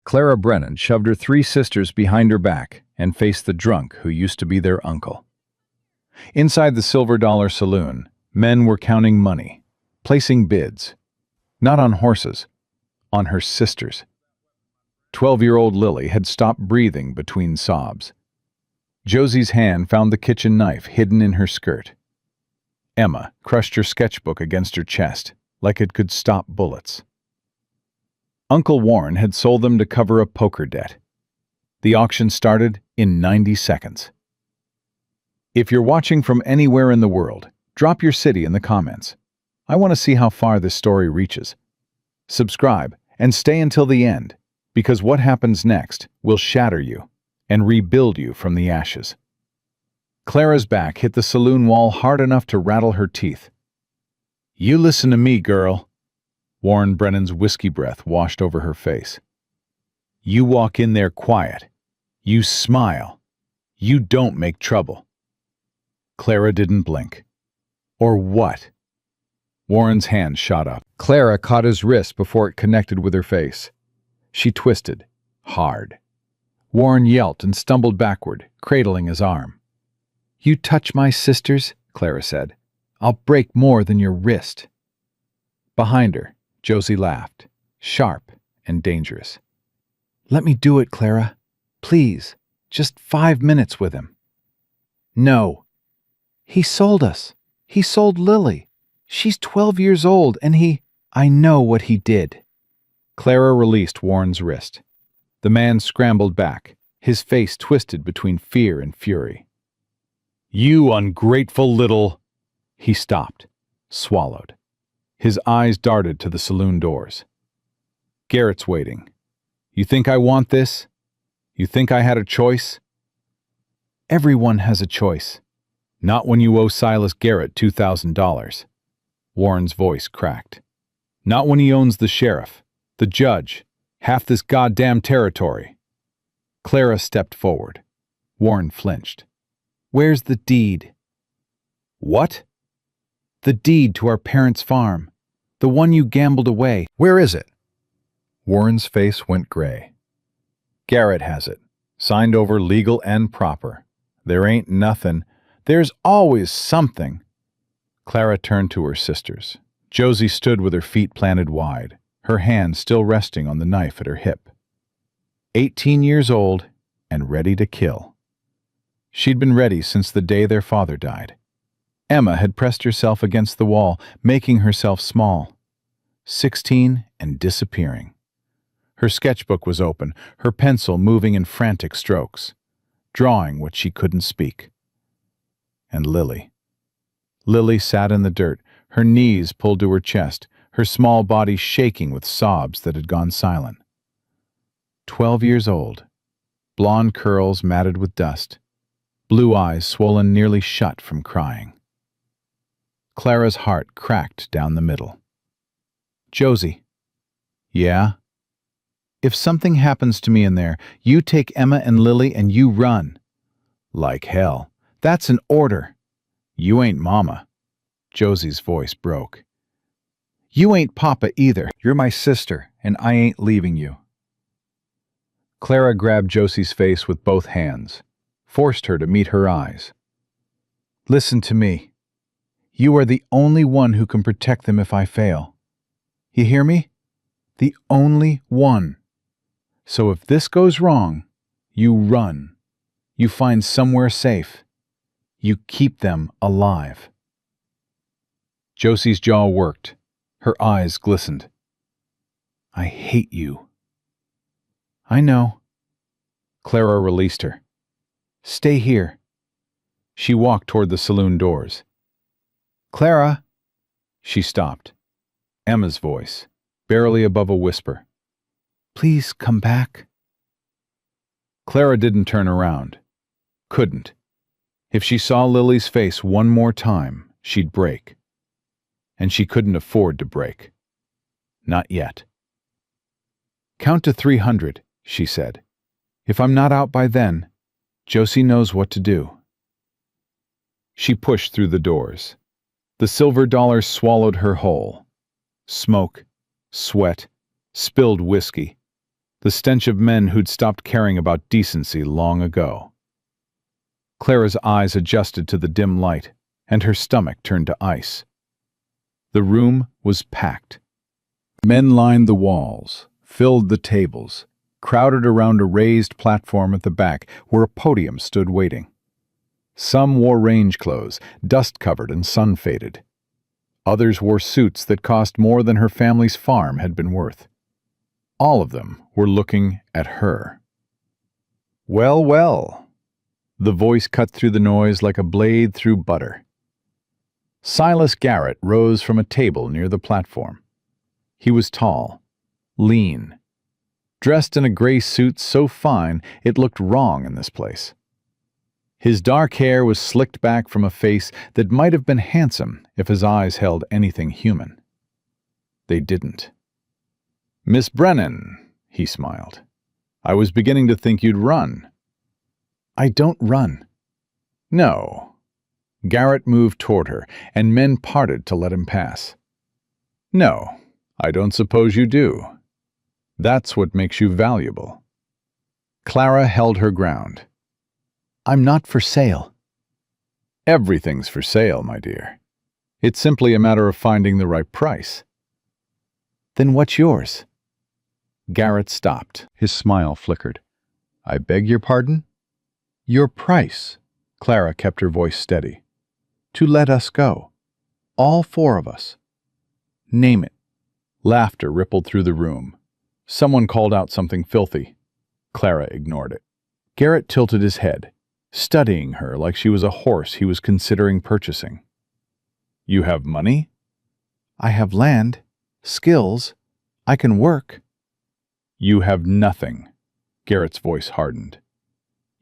Clara Brennan shoved her three sisters behind her back and faced the drunk who used to be their uncle. Inside the Silver Dollar Saloon, men were counting money, placing bids, not on horses, on her sisters. 12-year-old Lily had stopped breathing between sobs. Josie's hand found the kitchen knife hidden in her skirt. Emma crushed her sketchbook against her chest, like it could stop bullets. Uncle Warren had sold them to cover a poker debt. The auction started in 90 seconds. If you're watching from anywhere in the world, drop your city in the comments. I want to see how far this story reaches. Subscribe and stay until the end, because what happens next will shatter you and rebuild you from the ashes. Clara's back hit the saloon wall hard enough to rattle her teeth. "You listen to me, girl." Warren Brennan's whiskey breath washed over her face. "You walk in there quiet. You smile. You don't make trouble." Clara didn't blink. Or what? Warren's hand shot up. Clara caught his wrist before it connected with her face. She twisted, hard. Warren yelped and stumbled backward, cradling his arm. "You touch my sisters," Clara said, "I'll break more than your wrist." Behind her, Josie laughed, sharp and dangerous. "Let me do it, Clara. Please, just 5 minutes with him." "No." "He sold us. He sold Lily. She's 12 years old, and I know what he did." Clara released Warren's wrist. The man scrambled back, his face twisted between fear and fury. "You ungrateful little—" He stopped, swallowed. His eyes darted to the saloon doors. "Garrett's waiting. You think I want this? You think I had a choice?" "Everyone has a choice." "Not when you owe Silas Garrett $2,000. Warren's voice cracked. "Not when he owns the sheriff, the judge, half this goddamn territory." Clara stepped forward. Warren flinched. "Where's the deed?" "What?" "The deed to our parents' farm. The one you gambled away. Where is it?" Warren's face went gray. "Garrett has it. Signed over legal and proper. There ain't nothing. There's always something." Clara turned to her sisters. Josie stood with her feet planted wide, her hand still resting on the knife at her hip. 18 years old and ready to kill. She'd been ready since the day their father died. Emma had pressed herself against the wall, making herself small. 16 and disappearing. Her sketchbook was open, her pencil moving in frantic strokes, drawing what she couldn't speak. And Lily. Lily sat in the dirt, her knees pulled to her chest, her small body shaking with sobs that had gone silent. 12 years old, blonde curls matted with dust, blue eyes swollen nearly shut from crying. Clara's heart cracked down the middle. "Josie." "Yeah?" "If something happens to me in there, you take Emma and Lily and you run." "Like hell. That's an order." "You ain't Mama." Josie's voice broke. "You ain't Papa either. You're my sister, and I ain't leaving you." Clara grabbed Josie's face with both hands, forced her to meet her eyes. "Listen to me. You are the only one who can protect them if I fail. You hear me? The only one. So if this goes wrong, you run. You find somewhere safe. You keep them alive." Josie's jaw worked. Her eyes glistened. "I hate you." "I know." Clara released her. "Stay here." She walked toward the saloon doors. "Clara!" She stopped. Emma's voice, barely above a whisper. "Please come back." Clara didn't turn around. Couldn't. If she saw Lily's face one more time, she'd break. And she couldn't afford to break. Not yet. "Count to 300, she said. "If I'm not out by then, Josie knows what to do." She pushed through the doors. The silver dollar swallowed her whole. Smoke, sweat, spilled whiskey. the stench of men who'd stopped caring about decency long ago. Clara's eyes adjusted to the dim light, and her stomach turned to ice. The room was packed. Men lined the walls, filled the tables, crowded around a raised platform at the back where a podium stood waiting. Some wore range clothes, dust-covered and sun-faded. Others wore suits that cost more than her family's farm had been worth. All of them were looking at her. "Well, well." The voice cut through the noise like a blade through butter. Silas Garrett rose from a table near the platform. He was tall, lean, dressed in a gray suit so fine it looked wrong in this place. His dark hair was slicked back from a face that might have been handsome if his eyes held anything human. They didn't. "Miss Brennan," he smiled. "I was beginning to think you'd run." "I don't run." "No." Garrett moved toward her, and men parted to let him pass. "No, I don't suppose you do. That's what makes you valuable." Clara held her ground. "I'm not for sale." "Everything's for sale, my dear. It's simply a matter of finding the right price." "Then what's yours?" Garrett stopped. His smile flickered. "I beg your pardon?" "Your price." Clara kept her voice steady. "To let us go. All four of us." "Name it." Laughter rippled through the room. Someone called out something filthy. Clara ignored it. Garrett tilted his head, studying her like she was a horse he was considering purchasing. "You have money?" "I have land, skills. I can work." "You have nothing." Garrett's voice hardened.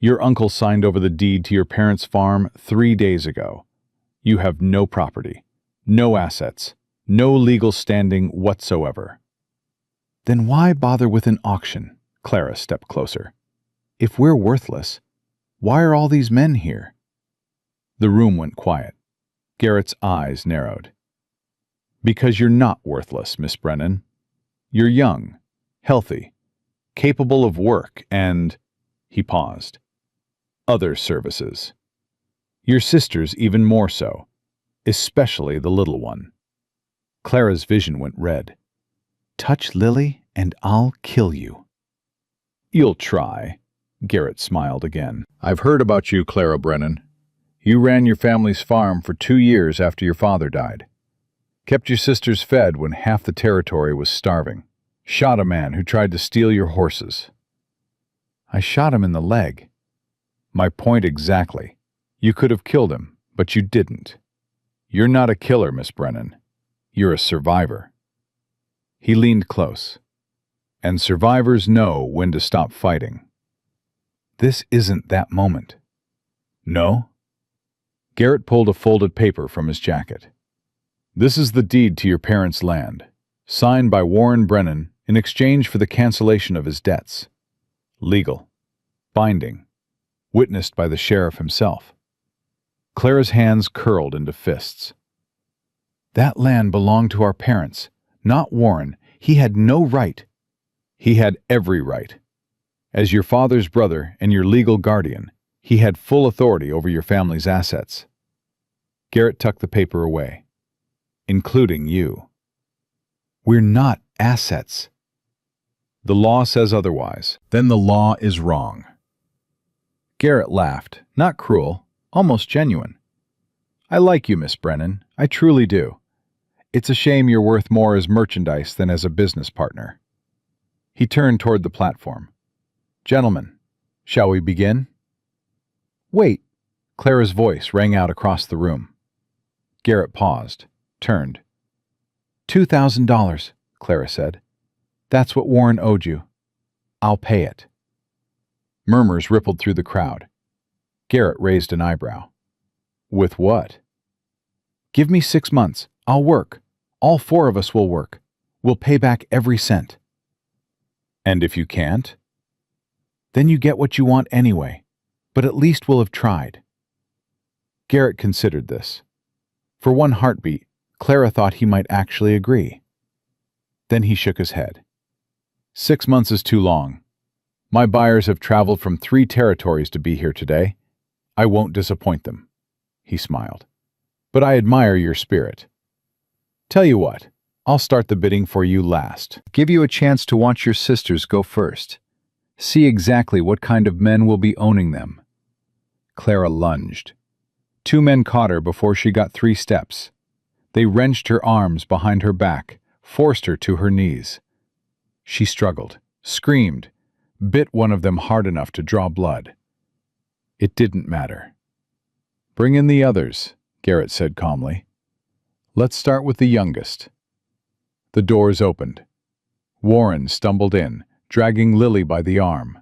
"Your uncle signed over the deed to your parents' farm 3 days ago. You have no property, no assets, no legal standing whatsoever." "Then why bother with an auction?" Clara stepped closer. "If we're worthless, why are all these men here?" The room went quiet. Garrett's eyes narrowed. "Because you're not worthless, Miss Brennan. You're young, healthy, capable of work and—" he paused. "Other services. Your sister's even more so, especially the little one." Clara's vision went red. "Touch Lily and I'll kill you." "You'll try." Garrett smiled again. "I've heard about you, Clara Brennan. You ran your family's farm for 2 years after your father died. Kept your sisters fed when half the territory was starving. Shot a man who tried to steal your horses." "I shot him in the leg." "My point exactly. You could have killed him, but you didn't. You're not a killer, Miss Brennan. You're a survivor." He leaned close. "And survivors know when to stop fighting." "This isn't that moment." "No?" Garrett pulled a folded paper from his jacket. "This is the deed to your parents' land, signed by Warren Brennan in exchange for the cancellation of his debts. Legal. Binding. Witnessed by the sheriff himself." Clara's hands curled into fists. "That land belonged to our parents, not Warren. He had no right." "He had every right. As your father's brother and your legal guardian, he had full authority over your family's assets." Garrett tucked the paper away. "Including you." "We're not assets." "The law says otherwise. Then the law is wrong." Garrett laughed, not cruel, almost genuine. "I like you, Miss Brennan. I truly do. It's a shame you're worth more as merchandise than as a business partner." He turned toward the platform. "Gentlemen, shall we begin?" "Wait." Clara's voice rang out across the room. Garrett paused, turned. $2,000, Clara said. "That's what Warren owed you. I'll pay it." Murmurs rippled through the crowd. Garrett raised an eyebrow. "With what?" "Give me 6 months. I'll work. All 4 of us will work. We'll pay back every cent." "And if you can't?" "Then you get what you want anyway. But at least we'll have tried." Garrett considered this. For one heartbeat, Clara thought he might actually agree. Then he shook his head. 6 months is too long. My buyers have traveled from 3 territories to be here today. I won't disappoint them." He smiled. "But I admire your spirit. Tell you what, I'll start the bidding for you last. Give you a chance to watch your sisters go first. See exactly what kind of men will be owning them." Clara lunged. 2 men caught her before she got 3 steps. They wrenched her arms behind her back, forced her to her knees. She struggled, screamed, bit one of them hard enough to draw blood. It didn't matter. "Bring in the others," Garrett said calmly. "Let's start with the youngest." The doors opened. Warren stumbled in, dragging Lily by the arm.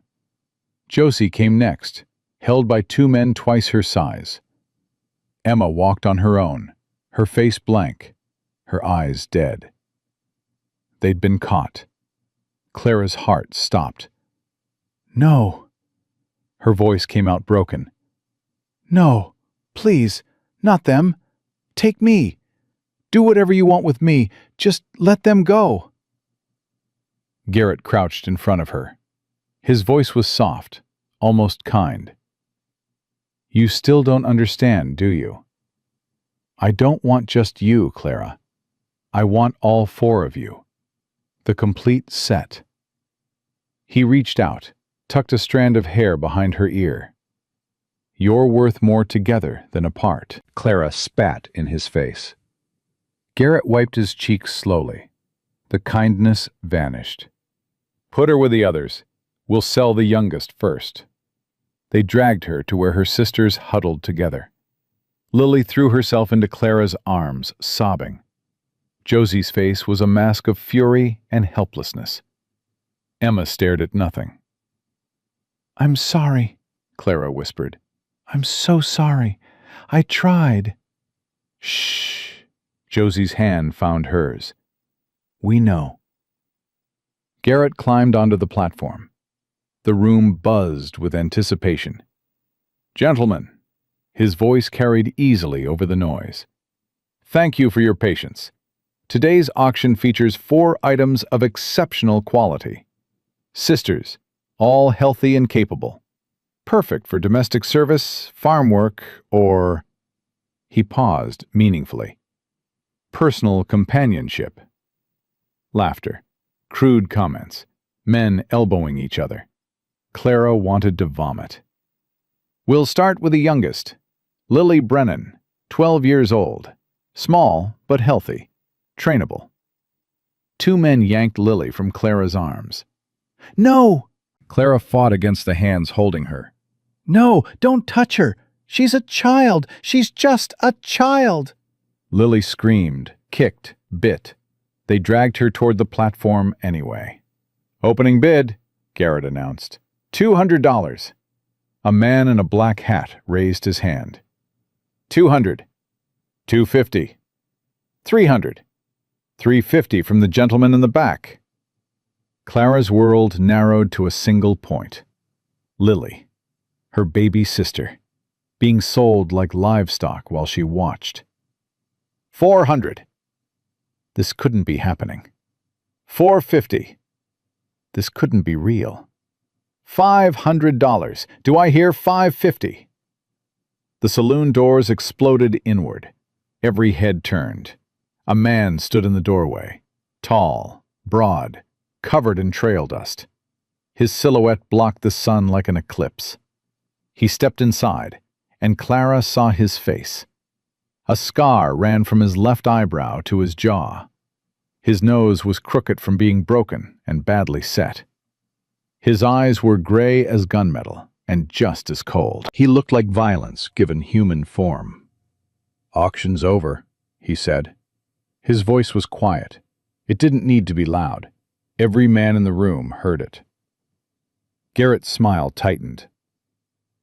Josie came next, held by 2 men twice her size. Emma walked on her own, her face blank, her eyes dead. They'd been caught. Clara's heart stopped. "No." Her voice came out broken. "No, please, not them. Take me. Do whatever you want with me. Just let them go." Garrett crouched in front of her. His voice was soft, almost kind. "You still don't understand, do you? I don't want just you, Clara. I want all 4 of you. The complete set." He reached out, tucked a strand of hair behind her ear. "You're worth more together than apart." Clara spat in his face. Garrett wiped his cheeks slowly. The kindness vanished. "Put her with the others. We'll sell the youngest first." They dragged her to where her sisters huddled together. Lily threw herself into Clara's arms, sobbing. Josie's face was a mask of fury and helplessness. Emma stared at nothing. "I'm sorry," Clara whispered. "I'm so sorry. I tried." "Shh." Josie's hand found hers. "We know." Garrett climbed onto the platform. The room buzzed with anticipation. "Gentlemen," his voice carried easily over the noise, "thank you for your patience. Today's auction features 4 items of exceptional quality. Sisters, all healthy and capable. Perfect for domestic service, farm work, or—" He paused meaningfully. "Personal companionship." Laughter. Crude comments. Men elbowing each other. Clara wanted to vomit. "We'll start with the youngest. Lily Brennan, 12 years old. Small, but healthy. Trainable." 2 men yanked Lily from Clara's arms. "No!" Clara fought against the hands holding her. "No, don't touch her. She's a child. She's just a child." Lily screamed, kicked, bit. They dragged her toward the platform anyway. "Opening bid," Garrett announced. $200. A man in a black hat raised his hand. 200. 250. 300. 350 from the gentleman in the back. Clara's world narrowed to a single point. Lily, her baby sister, being sold like livestock while she watched. 400. This couldn't be happening. 450. This couldn't be real. $500. Do I hear 550? The saloon doors exploded inward. Every head turned. A man stood in the doorway, tall, broad, covered in trail dust. His silhouette blocked the sun like an eclipse. He stepped inside, and Clara saw his face. A scar ran from his left eyebrow to his jaw. His nose was crooked from being broken and badly set. His eyes were gray as gunmetal and just as cold. He looked like violence given human form. "Auction's over," he said. His voice was quiet. It didn't need to be loud. Every man in the room heard it. Garrett's smile tightened.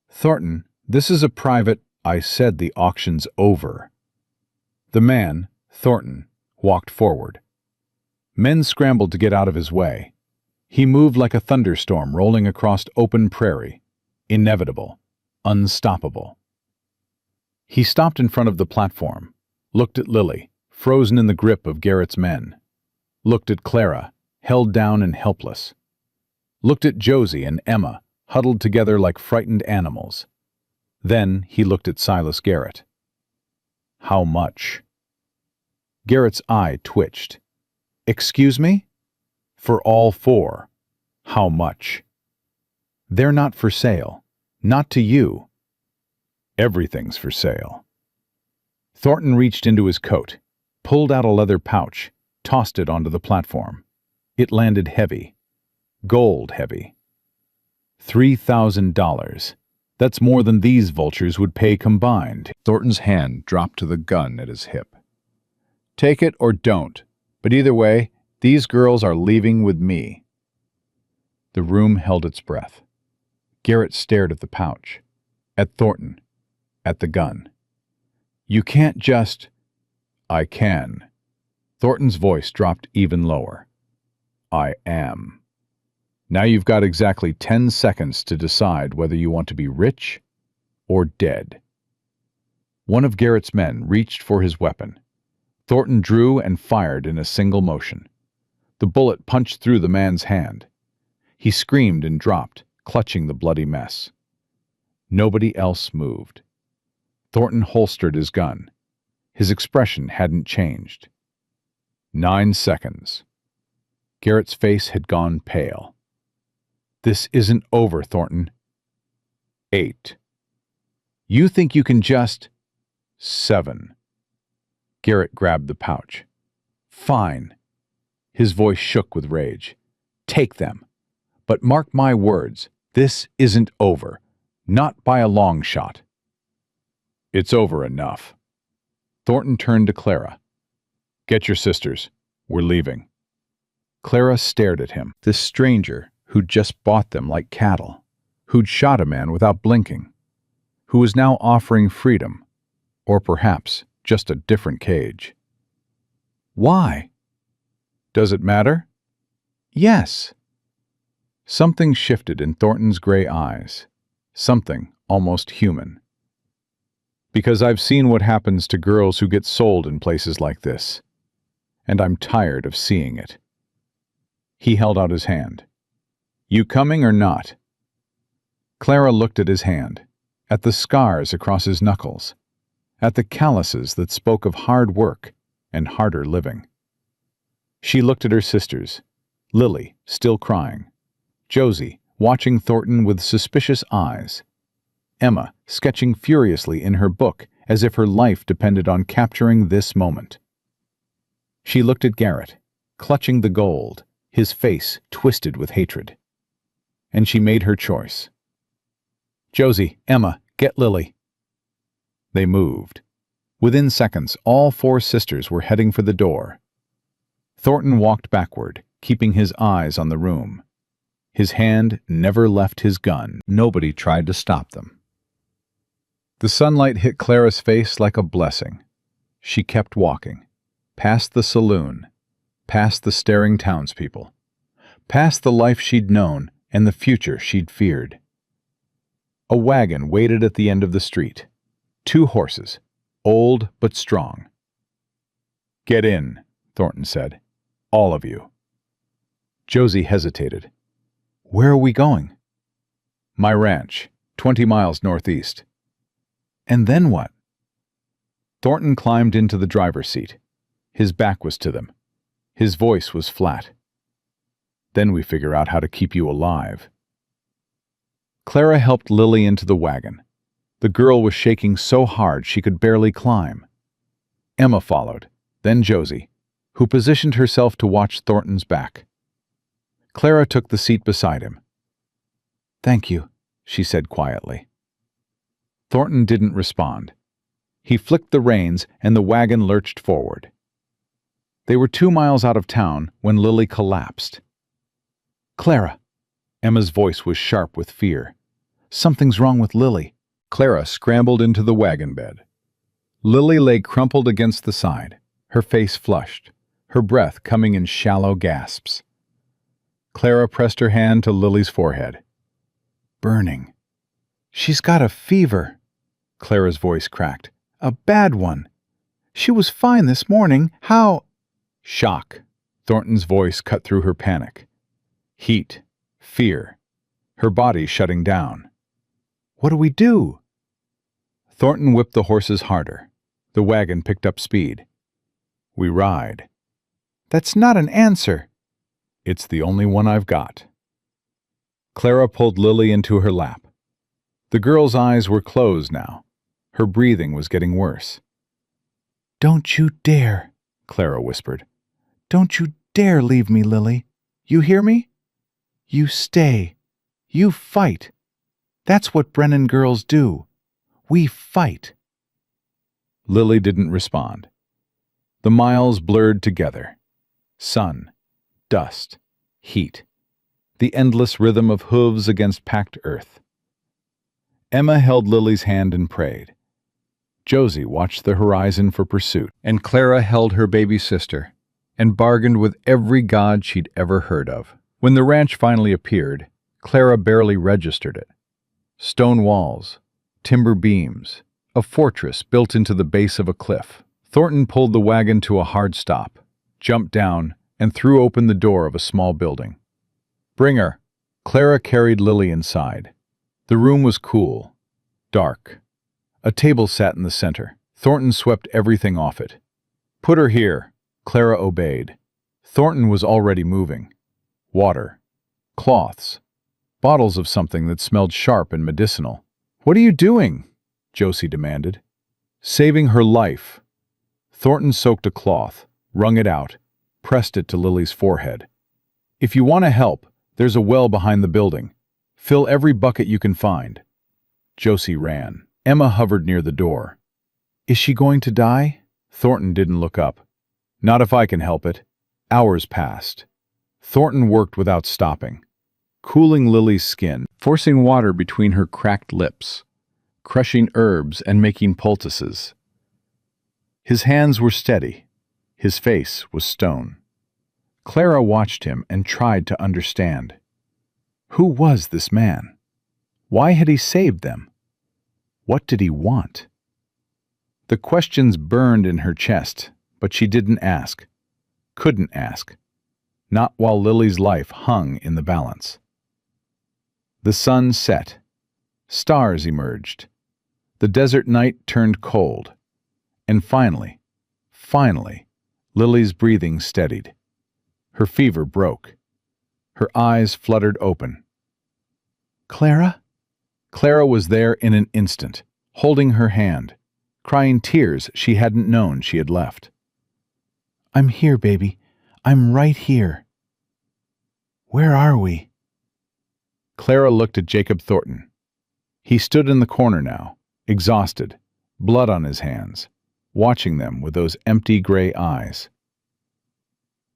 "Thornton, this is a private—" "I said the auction's over." The man, Thornton, walked forward. Men scrambled to get out of his way. He moved like a thunderstorm rolling across open prairie. Inevitable. Unstoppable. He stopped in front of the platform, looked at Lily, frozen in the grip of Garrett's men, looked at Clara, held down and helpless, looked at Josie and Emma, huddled together like frightened animals. Then he looked at Silas Garrett. How much? Garrett's eye twitched. Excuse me? For all four. How much? They're not for sale. Not to you. Everything's for sale. Thornton reached into his coat, pulled out a leather pouch, tossed it onto the platform. It landed heavy. Gold heavy. $3,000. That's more than these vultures would pay combined. Thornton's hand dropped to the gun at his hip. Take it or don't, but either way, these girls are leaving with me. The room held its breath. Garrett stared at the pouch, at Thornton, at the gun. You can't just... I can. Thornton's voice dropped even lower. I am. Now you've got exactly 10 seconds to decide whether you want to be rich or dead. One of Garrett's men reached for his weapon. Thornton drew and fired in a single motion. The bullet punched through the man's hand. He screamed and dropped, clutching the bloody mess. Nobody else moved. Thornton holstered his gun. His expression hadn't changed. 9 seconds. Garrett's face had gone pale. This isn't over, Thornton. 8. You think you can just... 7. Garrett grabbed the pouch. Fine. His voice shook with rage. Take them. But mark my words, this isn't over. Not by a long shot. It's over enough. Thornton turned to Clara. Get your sisters. We're leaving. Clara stared at him. This stranger who'd just bought them like cattle, who'd shot a man without blinking, who was now offering freedom, or perhaps just a different cage. Why? Does it matter? Yes. Something shifted in Thornton's gray eyes, something almost human. Because I've seen what happens to girls who get sold in places like this, and I'm tired of seeing it. He held out his hand. You coming or not? Clara looked at his hand, at the scars across his knuckles, at the calluses that spoke of hard work and harder living. She looked at her sisters, Lily still crying, Josie watching Thornton with suspicious eyes, Emma sketching furiously in her book as if her life depended on capturing this moment. She looked at Garrett, clutching the gold, his face twisted with hatred. And she made her choice. Josie, Emma, get Lily. They moved. Within seconds, all four sisters were heading for the door. Thornton walked backward, keeping his eyes on the room. His hand never left his gun. Nobody tried to stop them. The sunlight hit Clara's face like a blessing. She kept walking, past the saloon, past the staring townspeople, past the life she'd known and the future she'd feared. A wagon waited at the end of the street. 2 horses, old but strong. Get in, Thornton said. All of you. Josie hesitated. Where are we going? My ranch, 20 miles northeast. And then what? Thornton climbed into the driver's seat. His back was to them. His voice was flat. Then we figure out how to keep you alive. Clara helped Lily into the wagon. The girl was shaking so hard she could barely climb. Emma followed, then Josie, who positioned herself to watch Thornton's back. Clara took the seat beside him. Thank you, she said quietly. Thornton didn't respond. He flicked the reins and the wagon lurched forward. They were 2 miles out of town when Lily collapsed. Clara. Emma's voice was sharp with fear. Something's wrong with Lily. Clara scrambled into the wagon bed. Lily lay crumpled against the side, her face flushed, her breath coming in shallow gasps. Clara pressed her hand to Lily's forehead. Burning. She's got a fever. Clara's voice cracked. A bad one. She was fine this morning. How? Shock. Thornton's voice cut through her panic. Heat. Fear. Her body shutting down. What do we do? Thornton whipped the horses harder. The wagon picked up speed. We ride. That's not an answer. It's the only one I've got. Clara pulled Lily into her lap. The girl's eyes were closed now. Her breathing was getting worse. Don't you dare, Clara whispered. Don't you dare leave me, Lily. You hear me? You stay. You fight. That's what Brennan girls do. We fight. Lily didn't respond. The miles blurred together. Sun, dust, heat. The endless rhythm of hooves against packed earth. Emma held Lily's hand and prayed. Josie watched the horizon for pursuit, and Clara held her baby sister and bargained with every god she'd ever heard of. When the ranch finally appeared, Clara barely registered it. Stone walls, timber beams, a fortress built into the base of a cliff. Thornton pulled the wagon to a hard stop, jumped down, and threw open the door of a small building. Bring her. Clara carried Lily inside. The room was cool, dark. A table sat in the center. Thornton swept everything off it. Put her here. Clara obeyed. Thornton was already moving. Water, cloths, bottles of something that smelled sharp and medicinal. What are you doing? Josie demanded. Saving her life. Thornton soaked a cloth, wrung it out, pressed it to Lily's forehead. If you want to help, there's a well behind the building. Fill every bucket you can find. Josie ran. Emma hovered near the door. Is she going to die? Thornton didn't look up. Not if I can help it. Hours passed. Thornton worked without stopping, cooling Lily's skin, forcing water between her cracked lips, crushing herbs and making poultices. His hands were steady. His face was stone. Clara watched him and tried to understand. Who was this man? Why had he saved them? What did he want? The questions burned in her chest, but she didn't ask. Couldn't ask. Not while Lily's life hung in the balance. The sun set. Stars emerged. The desert night turned cold. And finally, Lily's breathing steadied. Her fever broke. Her eyes fluttered open. Clara? Clara was there in an instant, holding her hand, crying tears she hadn't known she had left. I'm here, baby. I'm right here. Where are we? Clara looked at Jacob Thornton. He stood in the corner now, exhausted, blood on his hands, watching them with those empty gray eyes.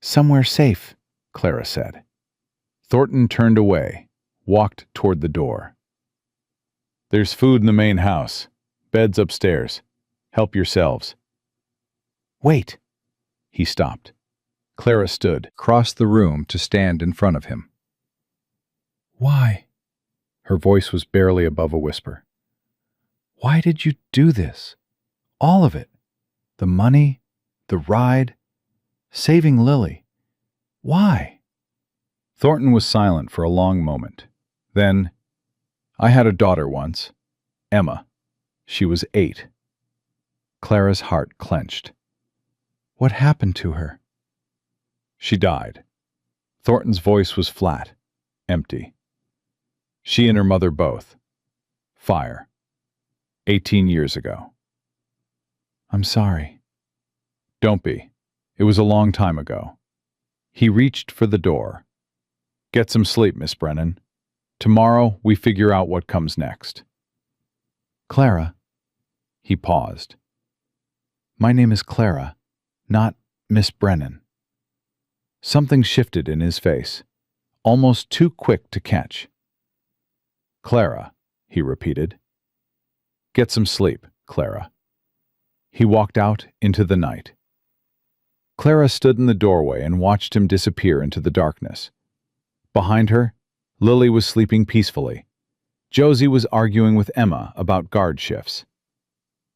Somewhere safe, Clara said. Thornton turned away, walked toward the door. There's food in the main house. Beds upstairs. Help yourselves. Wait. He stopped. Clara stood, crossed the room to stand in front of him. Why? Her voice was barely above a whisper. Why did you do this? All of it. The money, the ride, saving Lily. Why? Thornton was silent for a long moment. Then, I had a daughter once, Emma. She was 8. Clara's heart clenched. What happened to her? She died. Thornton's voice was flat, empty. She and her mother both. Fire. 18 years ago. I'm sorry. Don't be. It was a long time ago. He reached for the door. Get some sleep, Miss Brennan. Tomorrow we figure out what comes next. Clara. He paused. My name is Clara, not Miss Brennan. Something shifted in his face, almost too quick to catch. Clara, he repeated. Get some sleep, Clara. He walked out into the night. Clara stood in the doorway and watched him disappear into the darkness. Behind her, Lily was sleeping peacefully. Josie was arguing with Emma about guard shifts.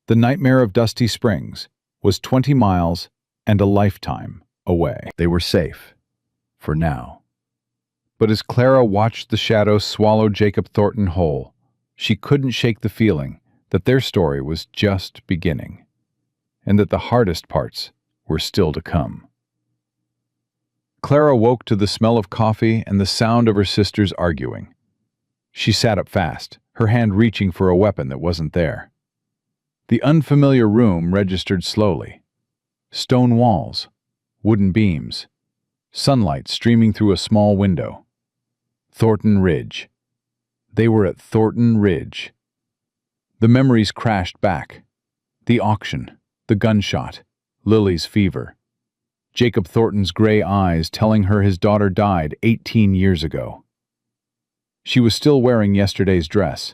The nightmare of Dusty Springs was 20 miles and a lifetime away. They were safe, for now. But as Clara watched the shadow swallow Jacob Thornton whole, she couldn't shake the feeling that their story was just beginning, and that the hardest parts were still to come. Clara woke to the smell of coffee and the sound of her sisters arguing. She sat up fast, her hand reaching for a weapon that wasn't there. The unfamiliar room registered slowly. Stone walls, wooden beams, sunlight streaming through a small window. Thornton Ridge. They were at Thornton Ridge. The memories crashed back. The auction, the gunshot, Lily's fever. Jacob Thornton's gray eyes telling her his daughter died 18 years ago. She was still wearing yesterday's dress.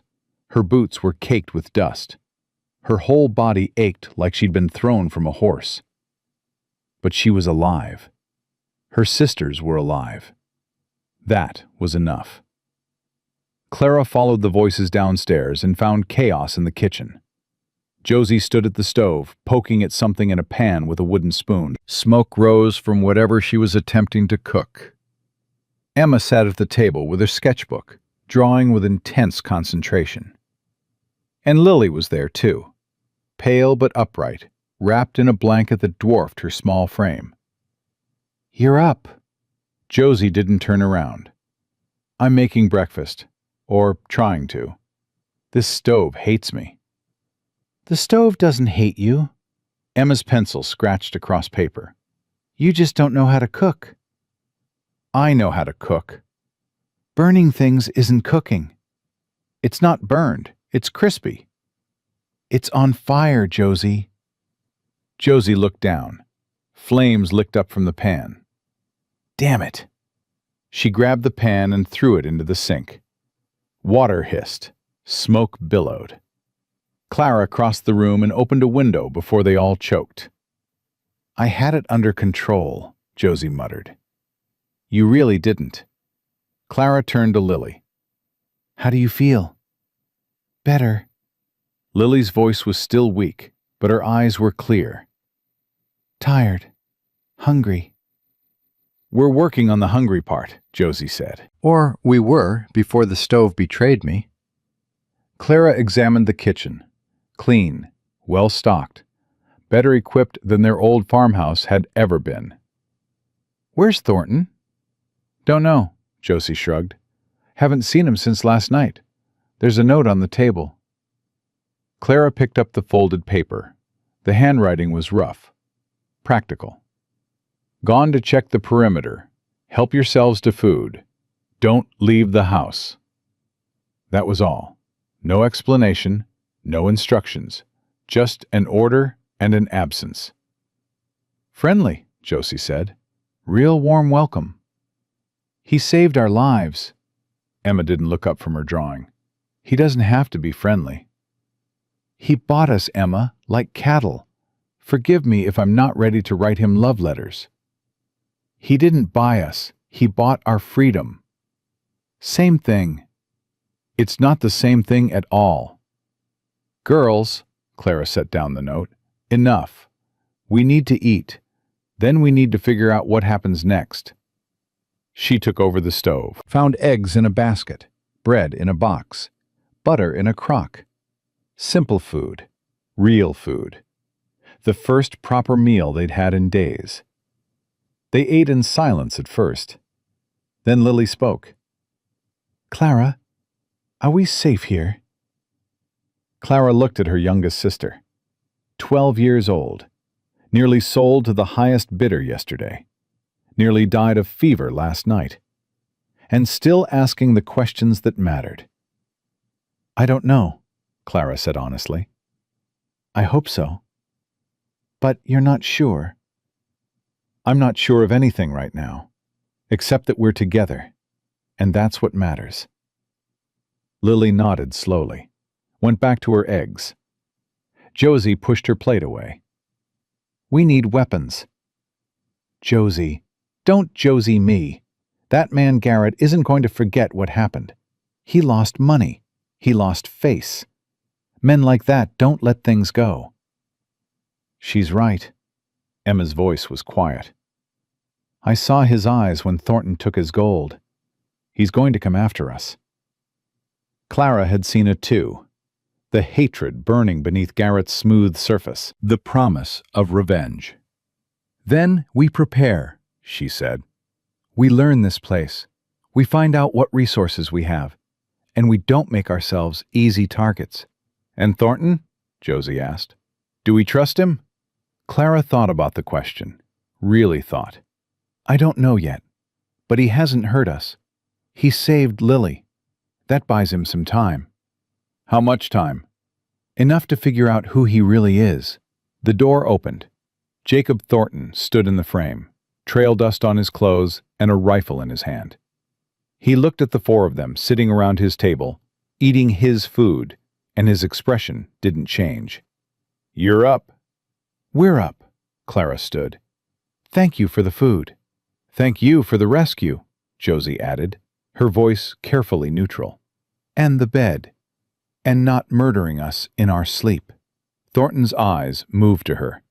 Her boots were caked with dust. Her whole body ached like she'd been thrown from a horse. But she was alive. Her sisters were alive. That was enough. Clara followed the voices downstairs and found chaos in the kitchen. Josie stood at the stove, poking at something in a pan with a wooden spoon. Smoke rose from whatever she was attempting to cook. Emma sat at the table with her sketchbook, drawing with intense concentration. And Lily was there too, pale but upright, wrapped in a blanket that dwarfed her small frame. "You're up." Josie didn't turn around. "I'm making breakfast, or trying to. This stove hates me." "The stove doesn't hate you." Emma's pencil scratched across paper. "You just don't know how to cook." "I know how to cook." "Burning things isn't cooking." "It's not burned, it's crispy." "It's on fire, Josie." Josie looked down. Flames licked up from the pan. "Damn it." She grabbed the pan and threw it into the sink. Water hissed. Smoke billowed. Clara crossed the room and opened a window before they all choked. "I had it under control," Josie muttered. "You really didn't." Clara turned to Lily. "How do you feel?" "Better." Lily's voice was still weak, but her eyes were clear. "Tired. Hungry." "We're working on the hungry part," Josie said. "Or we were before the stove betrayed me." Clara examined the kitchen. Clean, well-stocked, better equipped than their old farmhouse had ever been. "Where's Thornton?" "Don't know," Josie shrugged. "Haven't seen him since last night. There's a note on the table." Clara picked up the folded paper. The handwriting was rough. Practical. "Gone to check the perimeter. Help yourselves to food. Don't leave the house." That was all. No explanation, no instructions, just an order and an absence. "Friendly," Josie said. "Real warm welcome." "He saved our lives." Emma didn't look up from her drawing. "He doesn't have to be friendly." "He bought us, Emma, like cattle. Forgive me if I'm not ready to write him love letters." "He didn't buy us. He bought our freedom." "Same thing." "It's not the same thing at all." "Girls," Clara set down the note, "enough. We need to eat. Then we need to figure out what happens next." She took over the stove, found eggs in a basket, bread in a box, butter in a crock. Simple food. Real food. The first proper meal they'd had in days. They ate in silence at first. Then Lily spoke. "Clara, are we safe here?" Clara looked at her youngest sister. 12 years old. Nearly sold to the highest bidder yesterday. Nearly died of fever last night. And still asking the questions that mattered. "I don't know," Clara said honestly. "I hope so." "But you're not sure?" "I'm not sure of anything right now, except that we're together, and that's what matters." Lily nodded slowly, went back to her eggs. Josie pushed her plate away. "We need weapons." "Josie, don't Josie me. That man Garrett isn't going to forget what happened. He lost money. He lost face. Men like that don't let things go." "She's right." Emma's voice was quiet. "I saw his eyes when Thornton took his gold. He's going to come after us. Clara had seen it too. The hatred burning beneath Garrett's smooth surface, the promise of revenge. "Then we prepare," she said. "We learn this place. We find out what resources we have. And we don't make ourselves easy targets." "And Thornton?" Josie asked. "Do we trust him?" Clara thought about the question. Really thought. "I don't know yet. But he hasn't hurt us. He saved Lily. That buys him some time." "How much time?" "Enough to figure out who he really is." The door opened. Jacob Thornton stood in the frame, trail dust on his clothes and a rifle in his hand. He looked at the four of them sitting around his table, eating his food, and his expression didn't change. "You're up." "We're up," Clara stood. "Thank you for the food." "Thank you for the rescue," Josie added, her voice carefully neutral. "And the bed. And not murdering us in our sleep." Thornton's eyes moved to her.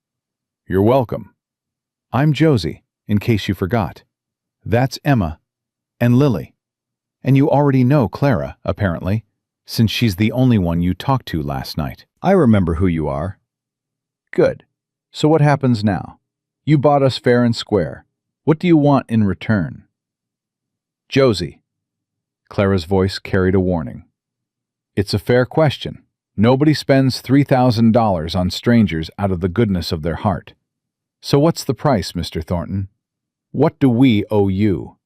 "You're welcome. I'm Josie, in case you forgot. That's Emma. And Lily. And you already know Clara, apparently, since she's the only one you talked to last night." "I remember who you are." "Good. So what happens now? You bought us fair and square. What do you want in return?" "Josie." Clara's voice carried a warning. "It's a fair question. Nobody spends $3,000 on strangers out of the goodness of their heart. So what's the price, Mr. Thornton? What do we owe you?"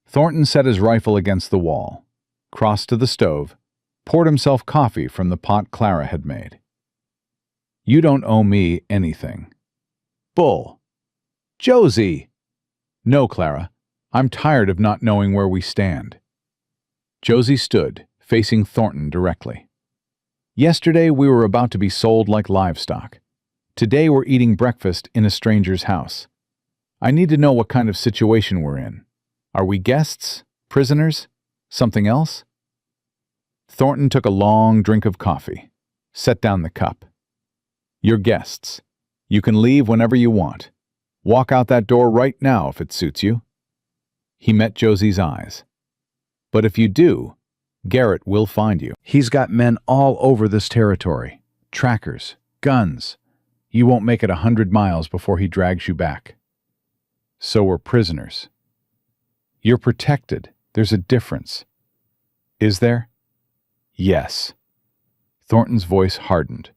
Thornton set his rifle against the wall, crossed to the stove, poured himself coffee from the pot Clara had made. "You don't owe me anything." "Bull." "Josie!" "No, Clara. I'm tired of not knowing where we stand." Josie stood, facing Thornton directly. "Yesterday we were about to be sold like livestock. Today we're eating breakfast in a stranger's house. I need to know what kind of situation we're in. Are we guests? Prisoners? Something else?" Thornton took a long drink of coffee, set down the cup. "You're guests. You can leave whenever you want. Walk out that door right now if it suits you." He met Josie's eyes. "But if you do, Garrett will find you. He's got men all over this territory. Trackers, guns. You won't make it 100 miles before he drags you back. So we're prisoners. You're protected. There's a difference." "Is there?" "Yes." Thornton's voice hardened.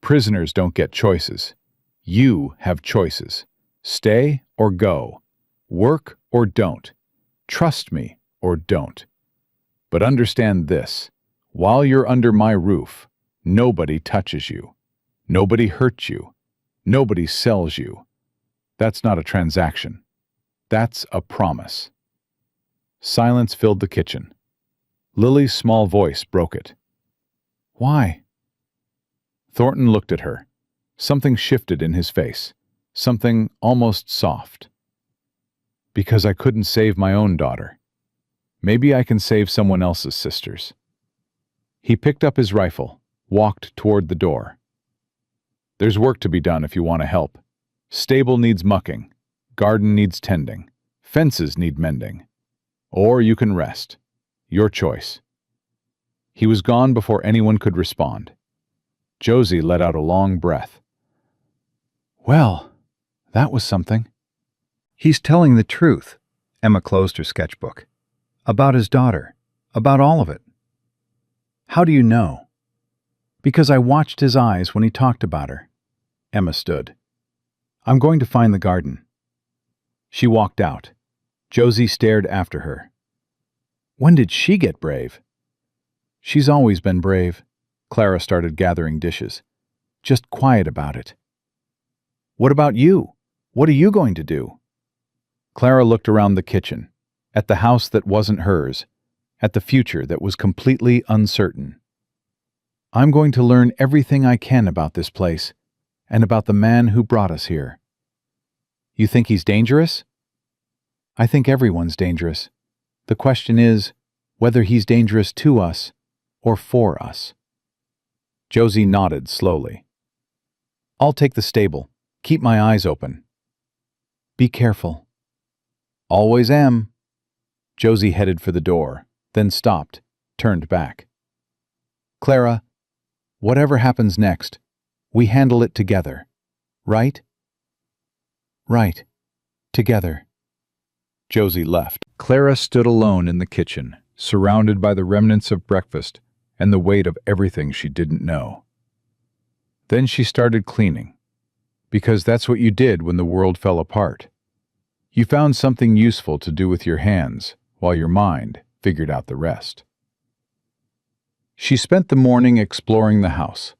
"Prisoners don't get choices. You have choices. Stay or go. Work or don't. Trust me or don't. But understand this. While you're under my roof, nobody touches you. Nobody hurts you. Nobody sells you. That's not a transaction. That's a promise." Silence filled the kitchen. Lily's small voice broke it. "Why?" Thornton looked at her. Something shifted in his face. Something almost soft. "Because I couldn't save my own daughter. Maybe I can save someone else's sisters." He picked up his rifle, walked toward the door. "There's work to be done if you want to help. Stable needs mucking. Garden needs tending. Fences need mending. Or you can rest. Your choice." He was gone before anyone could respond. Josie let out a long breath. "Well, that was something." "He's telling the truth," Emma closed her sketchbook. "About his daughter. About all of it." "How do you know?" "Because I watched his eyes when he talked about her." Emma stood. "I'm going to find the garden." She walked out. Josie stared after her. When did she get brave? "She's always been brave." Clara started gathering dishes. "Just quiet about it." "What about you? What are you going to do?" Clara looked around the kitchen, at the house that wasn't hers, at the future that was completely uncertain. "I'm going to learn everything I can about this place, and about the man who brought us here." "You think he's dangerous?" "I think everyone's dangerous. The question is whether he's dangerous to us or for us." Josie nodded slowly. "I'll take the stable. Keep my eyes open." "Be careful." "Always am." Josie headed for the door, then stopped, turned back. "Clara, whatever happens next, we handle it together, right?" "Right. Together." Josie left. Clara stood alone in the kitchen, surrounded by the remnants of breakfast and the weight of everything she didn't know. Then she started cleaning, because that's what you did when the world fell apart. You found something useful to do with your hands, while your mind figured out the rest. She spent the morning exploring the house.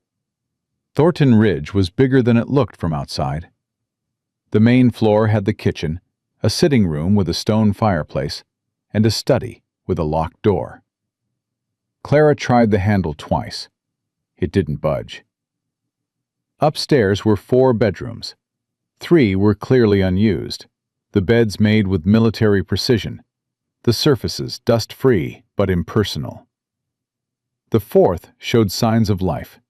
Thornton Ridge was bigger than it looked from outside. The main floor had the kitchen, a sitting room with a stone fireplace, and a study with a locked door. Clara tried the handle twice. It didn't budge. Upstairs were 4 bedrooms. 3 were clearly unused, the beds made with military precision, the surfaces dust-free but impersonal. The 4th showed signs of life.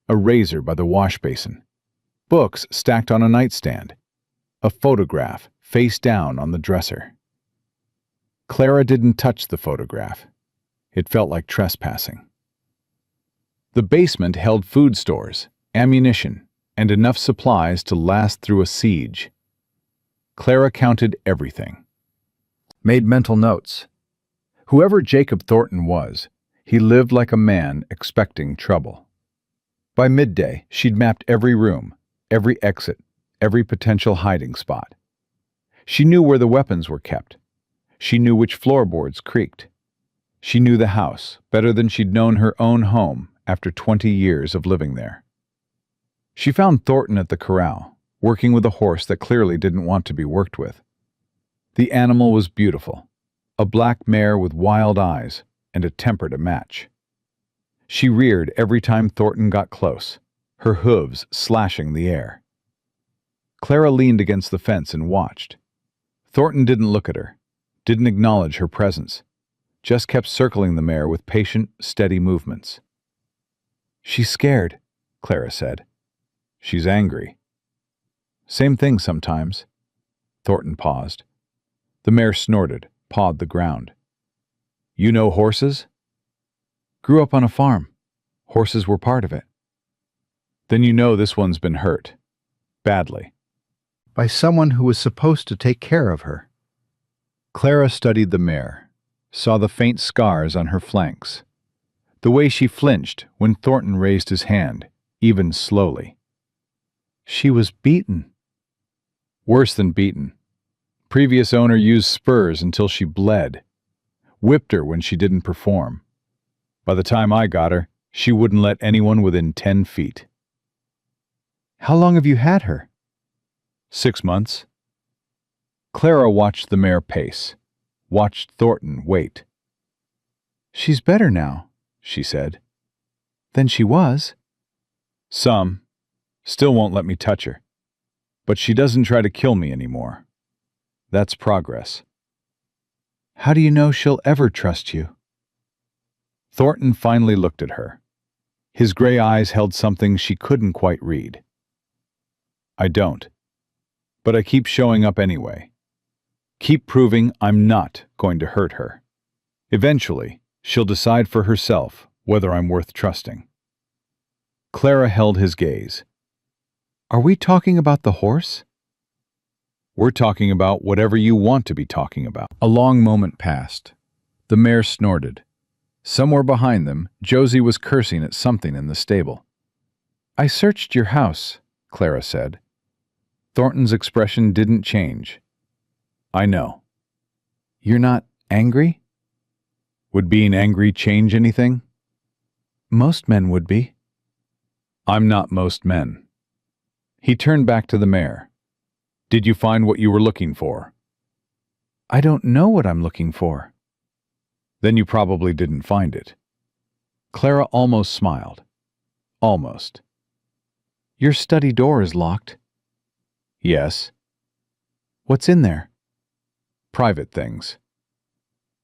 A razor by the wash basin, books stacked on a nightstand, a photograph face down on the dresser. Clara didn't touch the photograph. It felt like trespassing. The basement held food stores, ammunition, and enough supplies to last through a siege. Clara counted everything. Made mental notes. Whoever Jacob Thornton was, he lived like a man expecting trouble. By midday, she'd mapped every room, every exit, every potential hiding spot. She knew where the weapons were kept. She knew which floorboards creaked. She knew the house better than she'd known her own home after 20 years of living there. She found Thornton at the corral, working with a horse that clearly didn't want to be worked with. The animal was beautiful, a black mare with wild eyes and a temper to match. She reared every time Thornton got close, her hooves slashing the air. Clara leaned against the fence and watched. Thornton didn't look at her, didn't acknowledge her presence, just kept circling the mare with patient, steady movements. "She's scared," Clara said. "She's angry." "Same thing sometimes." Thornton paused. The mare snorted, pawed the ground. "You know horses?" "Grew up on a farm. Horses were part of it." "Then you know this one's been hurt. Badly. By someone who was supposed to take care of her." Clara studied the mare, saw the faint scars on her flanks, the way she flinched when Thornton raised his hand, even slowly. She was beaten. Worse than beaten. Previous owner used spurs until she bled, whipped her when she didn't perform. By the time I got her, she wouldn't let anyone within 10 feet. "How long have you had her?" 6 months. Clara watched the mare pace, watched Thornton wait. "She's better now," she said. "Than she was." "Some. Still won't let me touch her. But she doesn't try to kill me anymore. That's progress." "How do you know she'll ever trust you?" Thornton finally looked at her. His gray eyes held something she couldn't quite read. "I don't. But I keep showing up anyway. Keep proving I'm not going to hurt her. Eventually, she'll decide for herself whether I'm worth trusting." Clara held his gaze. "Are we talking about the horse?" "We're talking about whatever you want to be talking about." A long moment passed. The mare snorted. Somewhere behind them, Josie was cursing at something in the stable. "I searched your house," Clara said. Thornton's expression didn't change. "I know." "You're not angry?" "Would being angry change anything?" "Most men would be." "I'm not most men." He turned back to the mare. "Did you find what you were looking for?" "I don't know what I'm looking for." "Then you probably didn't find it." Clara almost smiled. Almost. "Your study door is locked." "Yes." "What's in there?" "Private things."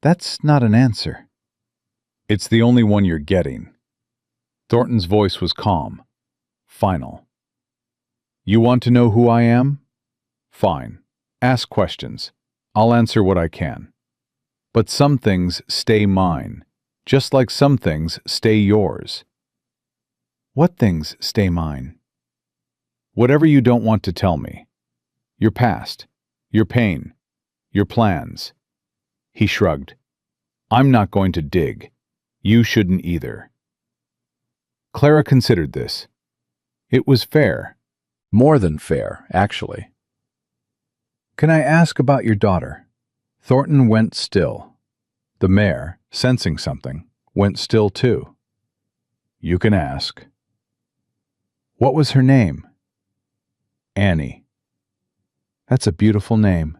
"That's not an answer." "It's the only one you're getting." Thornton's voice was calm, final. "You want to know who I am? Fine. Ask questions. I'll answer what I can." But some things stay mine, just like some things stay yours. What things stay mine? Whatever you don't want to tell me. Your past, your pain, your plans. He shrugged. I'm not going to dig. You shouldn't either. Clara considered this. It was fair. More than fair, actually. Can I ask about your daughter? Thornton went still. The mayor, sensing something, went still too. You can ask. What was her name? Annie. That's a beautiful name.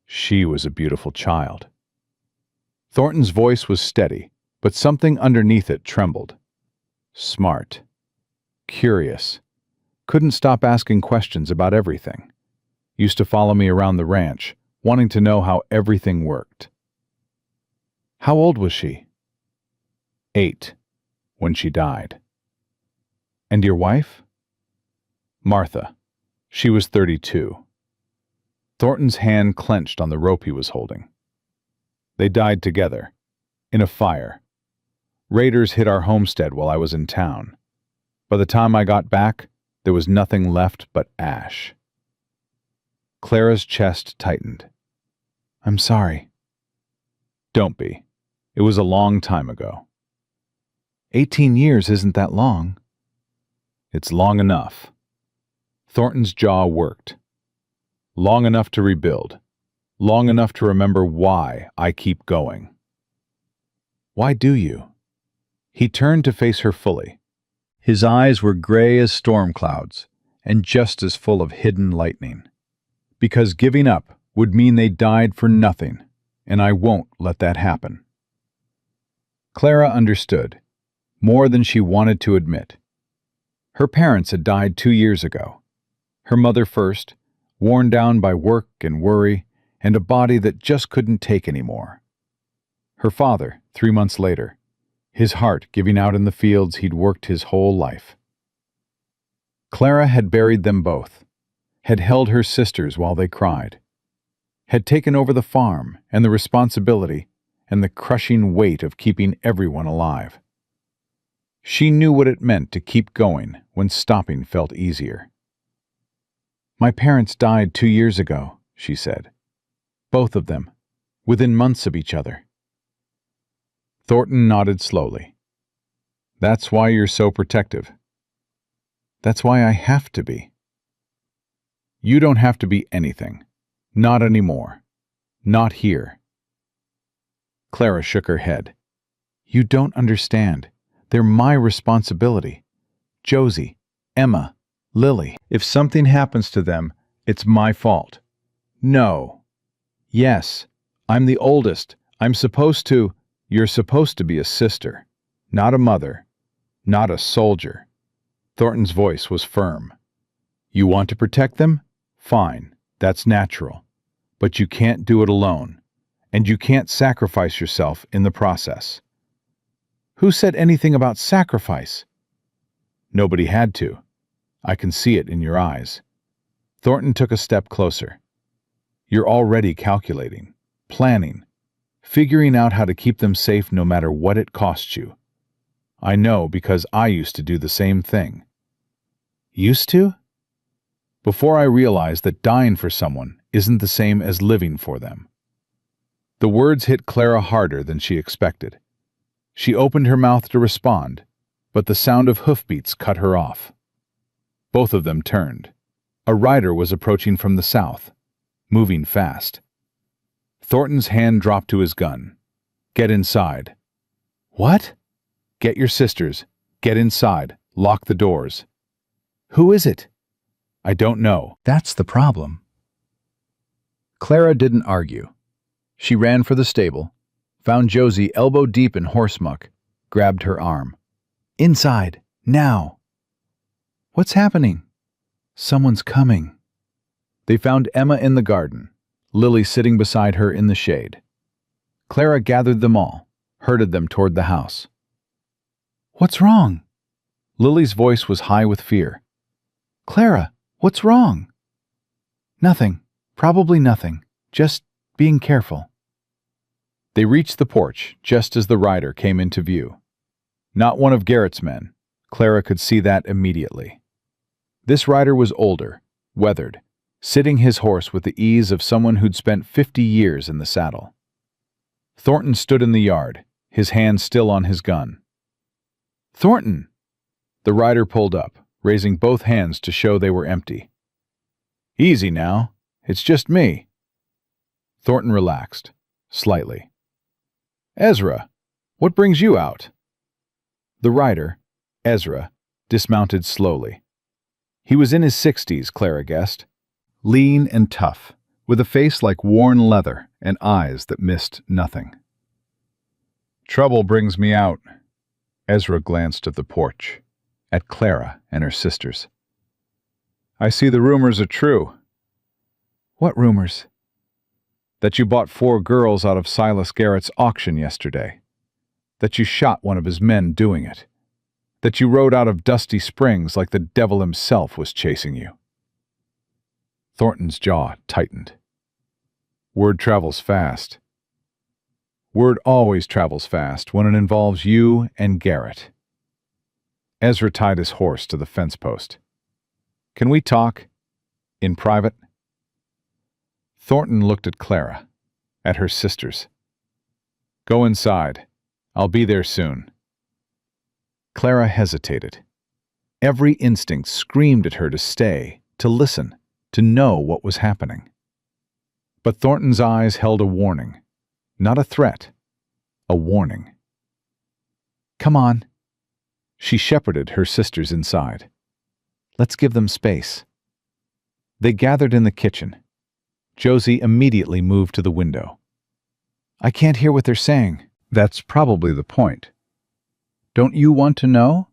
She was a beautiful child. Thornton's voice was steady, but something underneath it trembled. Smart. Curious. Couldn't stop asking questions about everything. Used to follow me around the ranch, wanting to know how everything worked. How old was she? 8, when she died. And your wife? Martha. She was 32. Thornton's hand clenched on the rope he was holding. They died together, in a fire. Raiders hit our homestead while I was in town. By the time I got back, there was nothing left but ash. Clara's chest tightened. I'm sorry. Don't be. It was a long time ago. 18 years isn't that long. It's long enough. Thornton's jaw worked. Long enough to rebuild. Long enough to remember why I keep going. Why do you? He turned to face her fully. His eyes were gray as storm clouds and just as full of hidden lightning. Because giving up would mean they died for nothing, and I won't let that happen. Clara understood, more than she wanted to admit. Her parents had died 2 years ago. Her mother first, worn down by work and worry, and a body that just couldn't take any more. Her father, 3 months later, his heart giving out in the fields he'd worked his whole life. Clara had buried them both, had held her sisters while they cried, had taken over the farm and the responsibility and the crushing weight of keeping everyone alive. She knew what it meant to keep going when stopping felt easier. My parents died 2 years ago, she said. Both of them, within months of each other. Thornton nodded slowly. That's why you're so protective. That's why I have to be. You don't have to be anything. Not anymore. Not here. Clara shook her head. You don't understand. They're my responsibility. Josie, Emma, Lily. If something happens to them, it's my fault. No. Yes, I'm the oldest. I'm supposed to. You're supposed to be a sister, not a mother, not a soldier. Thornton's voice was firm. You want to protect them? Fine, that's natural. But you can't do it alone, and you can't sacrifice yourself in the process. Who said anything about sacrifice? Nobody had to. I can see it in your eyes. Thornton took a step closer. You're already calculating, planning, figuring out how to keep them safe no matter what it costs you. I know because I used to do the same thing. Used to? Before I realized that dying for someone isn't the same as living for them. The words hit Clara harder than she expected. She opened her mouth to respond, but the sound of hoofbeats cut her off. Both of them turned. A rider was approaching from the south, moving fast. Thornton's hand dropped to his gun. Get inside. What? Get your sisters. Get inside. Lock the doors. Who is it? I don't know. That's the problem. Clara didn't argue. She ran for the stable, found Josie elbow deep in horse muck, grabbed her arm. Inside, now. What's happening? Someone's coming. They found Emma in the garden, Lily sitting beside her in the shade. Clara gathered them all, herded them toward the house. What's wrong? Lily's voice was high with fear. Clara, what's wrong? Nothing. Probably nothing. Just being careful. They reached the porch just as the rider came into view. Not one of Garrett's men. Clara could see that immediately. This rider was older, weathered, sitting his horse with the ease of someone who'd spent 50 years in the saddle. Thornton stood in the yard, his hand still on his gun. "Thornton!" The rider pulled up, raising both hands to show they were empty. "Easy now. It's just me." Thornton relaxed, slightly. "Ezra, what brings you out?" The rider, Ezra, dismounted slowly. He was in his 60s, Clara guessed. Lean and tough, with a face like worn leather and eyes that missed nothing. "Trouble brings me out." Ezra glanced at the porch, at Clara and her sisters. "I see the rumors are true." "What rumors?" "That you bought 4 girls out of Silas Garrett's auction yesterday. That you shot one of his men doing it. That you rode out of Dusty Springs like the devil himself was chasing you." Thornton's jaw tightened. "Word travels fast." "Word always travels fast when it involves you and Garrett." Ezra tied his horse to the fence post. "Can we talk? In private?" Thornton looked at Clara, at her sisters. "Go inside. I'll be there soon." Clara hesitated. Every instinct screamed at her to stay, to listen, to know what was happening. But Thornton's eyes held a warning, not a threat, a warning. "Come on." She shepherded her sisters inside. "Let's give them space." They gathered in the kitchen. Josie immediately moved to the window. "I can't hear what they're saying." "That's probably the point. Don't you want to know?"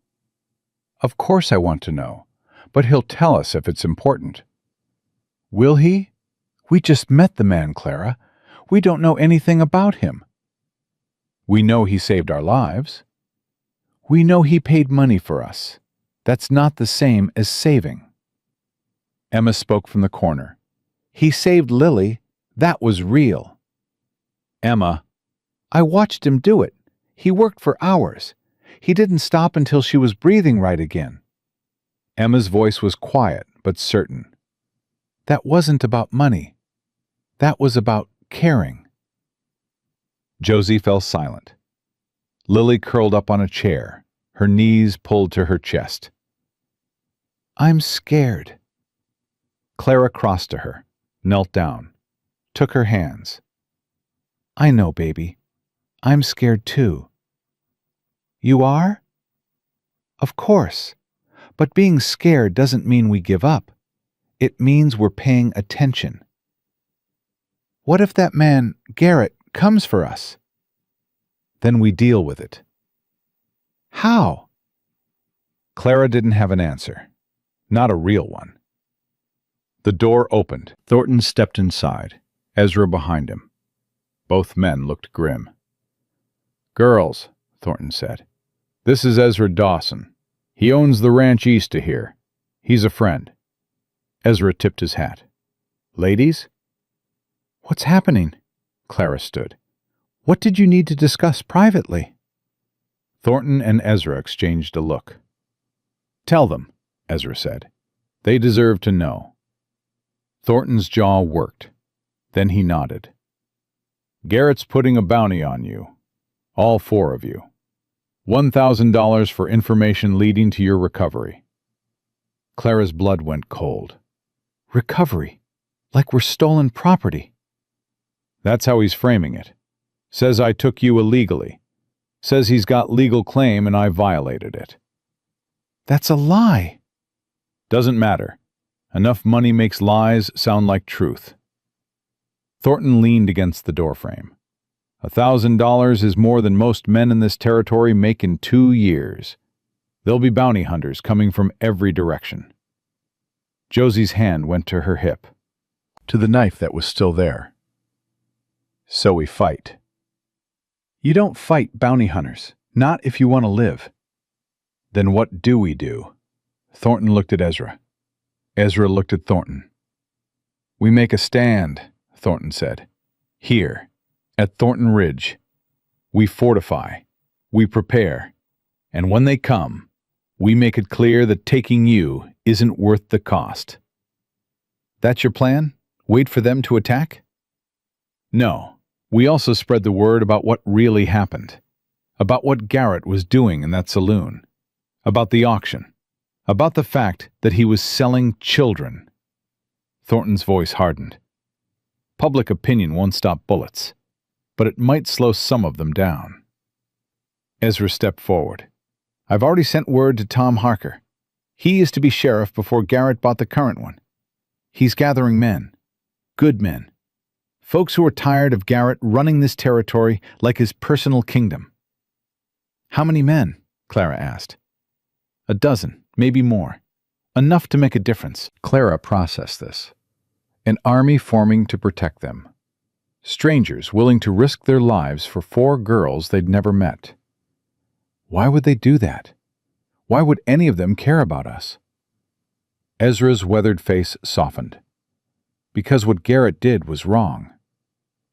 "Of course I want to know, but he'll tell us if it's important." "Will he? We just met the man, Clara. We don't know anything about him." "We know he saved our lives." "We know he paid money for us. That's not the same as saving." Emma spoke from the corner. "He saved Lily. That was real." "Emma." "I watched him do it. He worked for hours. He didn't stop until she was breathing right again." Emma's voice was quiet but certain. "That wasn't about money. That was about caring." Josie fell silent. Lily curled up on a chair, her knees pulled to her chest. "I'm scared." Clara crossed to her, knelt down, took her hands. "I know, baby. I'm scared too." "You are?" "Of course. But being scared doesn't mean we give up. It means we're paying attention." "What if that man, Garrett, comes for us?" "Then we deal with it." "How?" Clara didn't have an answer. Not a real one. The door opened. Thornton stepped inside, Ezra behind him. Both men looked grim. "Girls," Thornton said, "this is Ezra Dawson. He owns the ranch east of here. He's a friend." Ezra tipped his hat. "Ladies?" "What's happening?" Clara stood. "What did you need to discuss privately?" Thornton and Ezra exchanged a look. "Tell them," Ezra said. "They deserve to know." Thornton's jaw worked. Then he nodded. "Garrett's putting a bounty on you. All 4 of you. $1,000 for information leading to your recovery." Clara's blood went cold. "Recovery? Like we're stolen property?" "That's how he's framing it. Says I took you illegally. Says he's got legal claim and I violated it." "That's a lie." "Doesn't matter. Enough money makes lies sound like truth." Thornton leaned against the doorframe. $1,000 is more than most men in this territory make in 2 years. There'll be bounty hunters coming from every direction. Josie's hand went to her hip, to the knife that was still there. "So we fight." "You don't fight bounty hunters, not if you want to live." "Then what do we do?" Thornton looked at Ezra. Ezra looked at Thornton. "We make a stand," Thornton said. "Here, At Thornton Ridge, we fortify, we prepare, and when they come, we make it clear that taking you isn't worth the cost. That's your plan? Wait for them to attack? No. We also spread the word about what really happened, about what Garrett was doing in that saloon, about the auction, about the fact that he was selling children. Thornton's voice hardened. Public opinion won't stop bullets, but it might slow some of them down. Ezra stepped forward. I've already sent word to Tom Harker. He is to be sheriff before Garrett bought the current one. He's gathering men, good men, folks who are tired of Garrett running this territory like his personal kingdom. How many men? Clara asked. 12, maybe more. Enough to make a difference. Clara processed this. An army forming to protect them. Strangers willing to risk their lives for 4 girls they'd never met. Why would they do that? Why would any of them care about us? Ezra's weathered face softened. Because what Garrett did was wrong.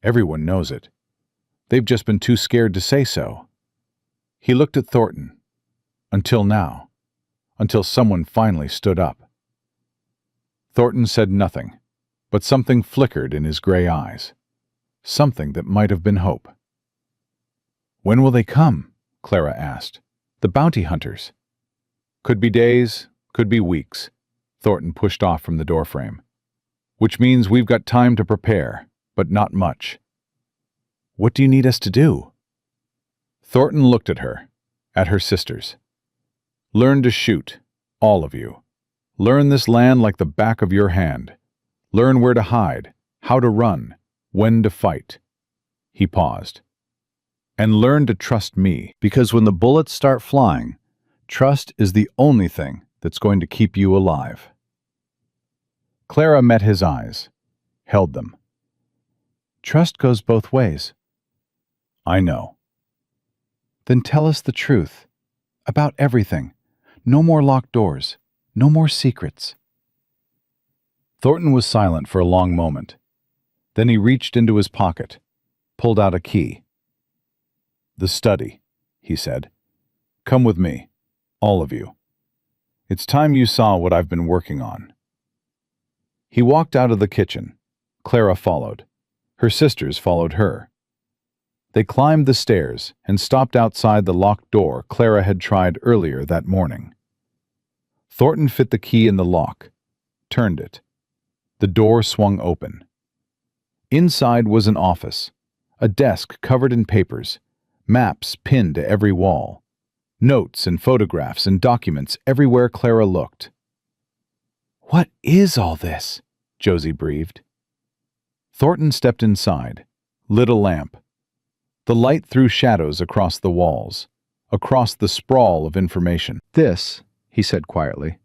Everyone knows it. They've just been too scared to say so. He looked at Thornton. Until now. Until someone finally stood up. Thornton said nothing, but something flickered in his gray eyes. Something that might have been hope. When will they come? Clara asked. The bounty hunters. Could be days, could be weeks. Thornton pushed off from the doorframe. Which means we've got time to prepare, but not much. What do you need us to do? Thornton looked at her, at her sisters. Learn to shoot, all of you. Learn this land like the back of your hand. Learn where to hide, how to run, when to fight. He paused. And learn to trust me, because when the bullets start flying, trust is the only thing that's going to keep you alive. Clara met his eyes, held them. Trust goes both ways. I know. Then tell us the truth. About everything. No more locked doors. No more secrets. Thornton was silent for a long moment. Then he reached into his pocket, pulled out a key. The study, he said. Come with me, all of you. It's time you saw what I've been working on. He walked out of the kitchen. Clara followed. Her sisters followed her. They climbed the stairs and stopped outside the locked door Clara had tried earlier that morning. Thornton fit the key in the lock, turned it. The door swung open. Inside was an office, a desk covered in papers, maps pinned to every wall, notes and photographs and documents everywhere Clara looked. What is all this? Josie breathed. Thornton stepped inside, lit a lamp. The light threw shadows across the walls, across the sprawl of information. This, he said quietly,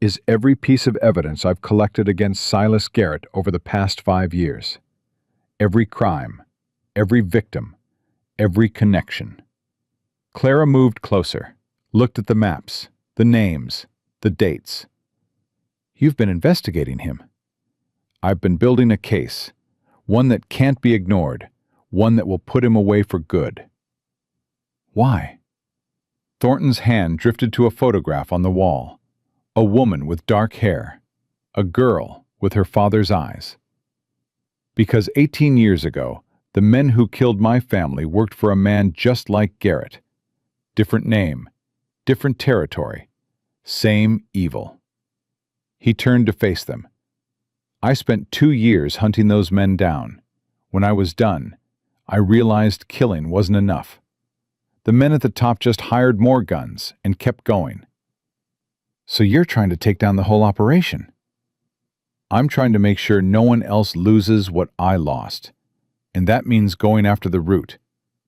is every piece of evidence I've collected against Silas Garrett over the past 5 years. Every crime, every victim, every connection. Clara moved closer, looked at the maps, the names, the dates. You've been investigating him. I've been building a case, one that can't be ignored, one that will put him away for good. Why? Thornton's hand drifted to a photograph on the wall. A woman with dark hair. A girl with her father's eyes. Because 18 years ago, the men who killed my family worked for a man just like Garrett. Different name, different territory, same evil. He turned to face them. I spent 2 years hunting those men down. When I was done, I realized killing wasn't enough. The men at the top just hired more guns and kept going. So you're trying to take down the whole operation. I'm trying to make sure no one else loses what I lost. And that means going after the root,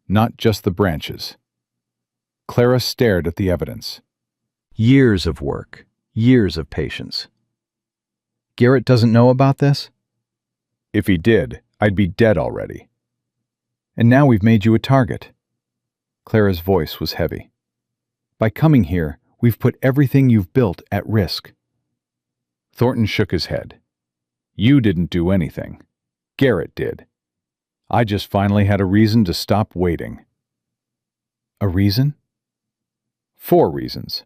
not just the branches. Clara stared at the evidence. Years of work, years of patience. Garrett doesn't know about this? If he did, I'd be dead already. And now we've made you a target. Clara's voice was heavy. By coming here, we've put everything you've built at risk. Thornton shook his head. You didn't do anything. Garrett did. I just finally had a reason to stop waiting. A reason? 4 reasons.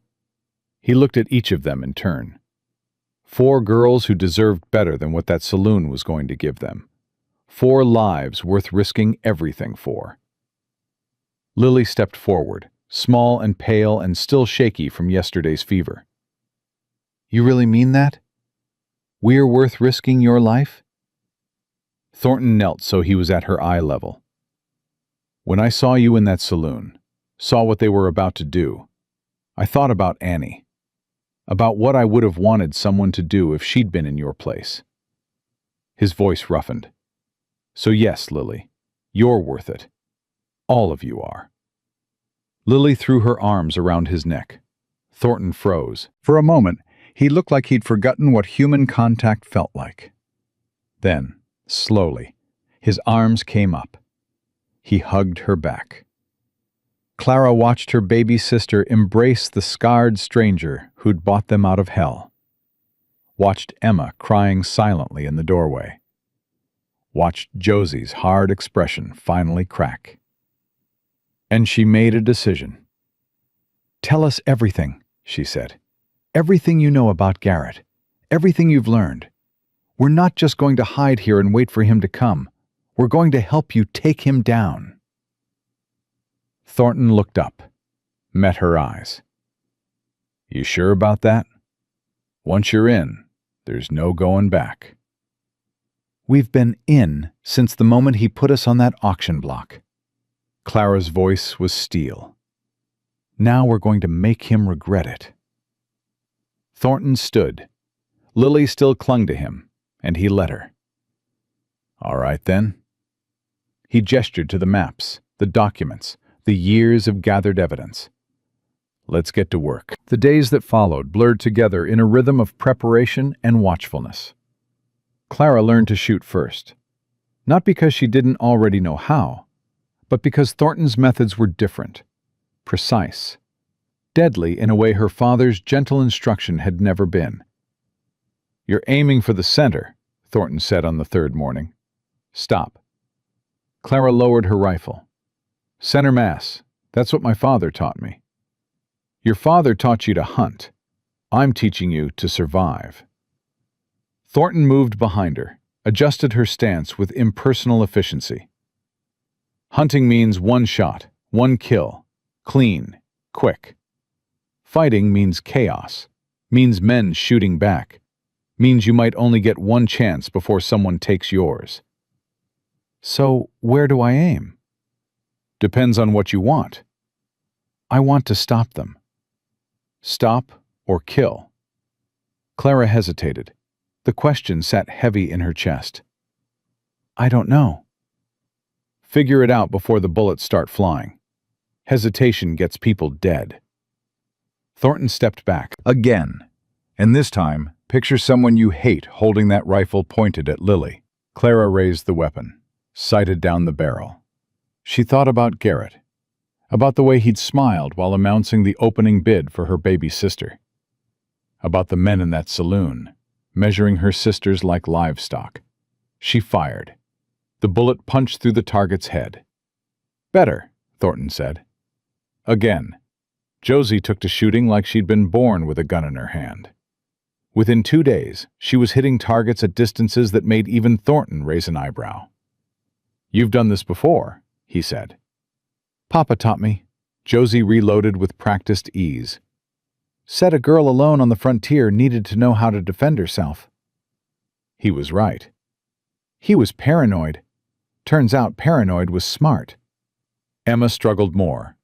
He looked at each of them in turn. 4 girls who deserved better than what that saloon was going to give them. 4 lives worth risking everything for. Lily stepped forward, small and pale and still shaky from yesterday's fever. You really mean that? We're worth risking your life? Thornton knelt so he was at her eye level. When I saw you in that saloon, saw what they were about to do, I thought about Annie, about what I would have wanted someone to do if she'd been in your place. His voice roughened. So yes, Lily, you're worth it. All of you are. Lily threw her arms around his neck. Thornton froze. For a moment, he looked like he'd forgotten what human contact felt like. Then, slowly, his arms came up. He hugged her back. Clara watched her baby sister embrace the scarred stranger who'd bought them out of hell. Watched Emma crying silently in the doorway. Watched Josie's hard expression finally crack. And she made a decision. Tell us everything, she said. Everything you know about Garrett. Everything you've learned. We're not just going to hide here and wait for him to come. We're going to help you take him down. Thornton looked up, met her eyes. You sure about that? Once you're in, there's no going back. We've been in since the moment he put us on that auction block. Clara's voice was steel. Now we're going to make him regret it. Thornton stood. Lily still clung to him, and he let her. All right, then. He gestured to the maps, the documents, the years of gathered evidence. Let's get to work. The days that followed blurred together in a rhythm of preparation and watchfulness. Clara learned to shoot first. Not because she didn't already know how, but because Thornton's methods were different, precise, deadly in a way her father's gentle instruction had never been. You're aiming for the center, Thornton said on the 3rd morning. Stop. Clara lowered her rifle. Center mass, that's what my father taught me. Your father taught you to hunt. I'm teaching you to survive. Thornton moved behind her, adjusted her stance with impersonal efficiency. Hunting means 1 shot, 1 kill, clean, quick. Fighting means chaos, means men shooting back, means you might only get 1 chance before someone takes yours. So, where do I aim? Depends on what you want. I want to stop them. Stop or kill? Clara hesitated. The question sat heavy in her chest. I don't know. Figure it out before the bullets start flying. Hesitation gets people dead. Thornton stepped back. Again. And this time, picture someone you hate holding that rifle pointed at Lily. Clara raised the weapon, sighted down the barrel. She thought about Garrett, about the way he'd smiled while announcing the opening bid for her baby sister, about the men in that saloon, measuring her sisters like livestock. She fired. The bullet punched through the target's head. Better, Thornton said. Again. Josie took to shooting like she'd been born with a gun in her hand. Within 2 days, she was hitting targets at distances that made even Thornton raise an eyebrow. You've done this before, he said. Papa taught me. Josie reloaded with practiced ease. Said a girl alone on the frontier needed to know how to defend herself. He was right. He was paranoid. Turns out paranoid was smart. Emma struggled more.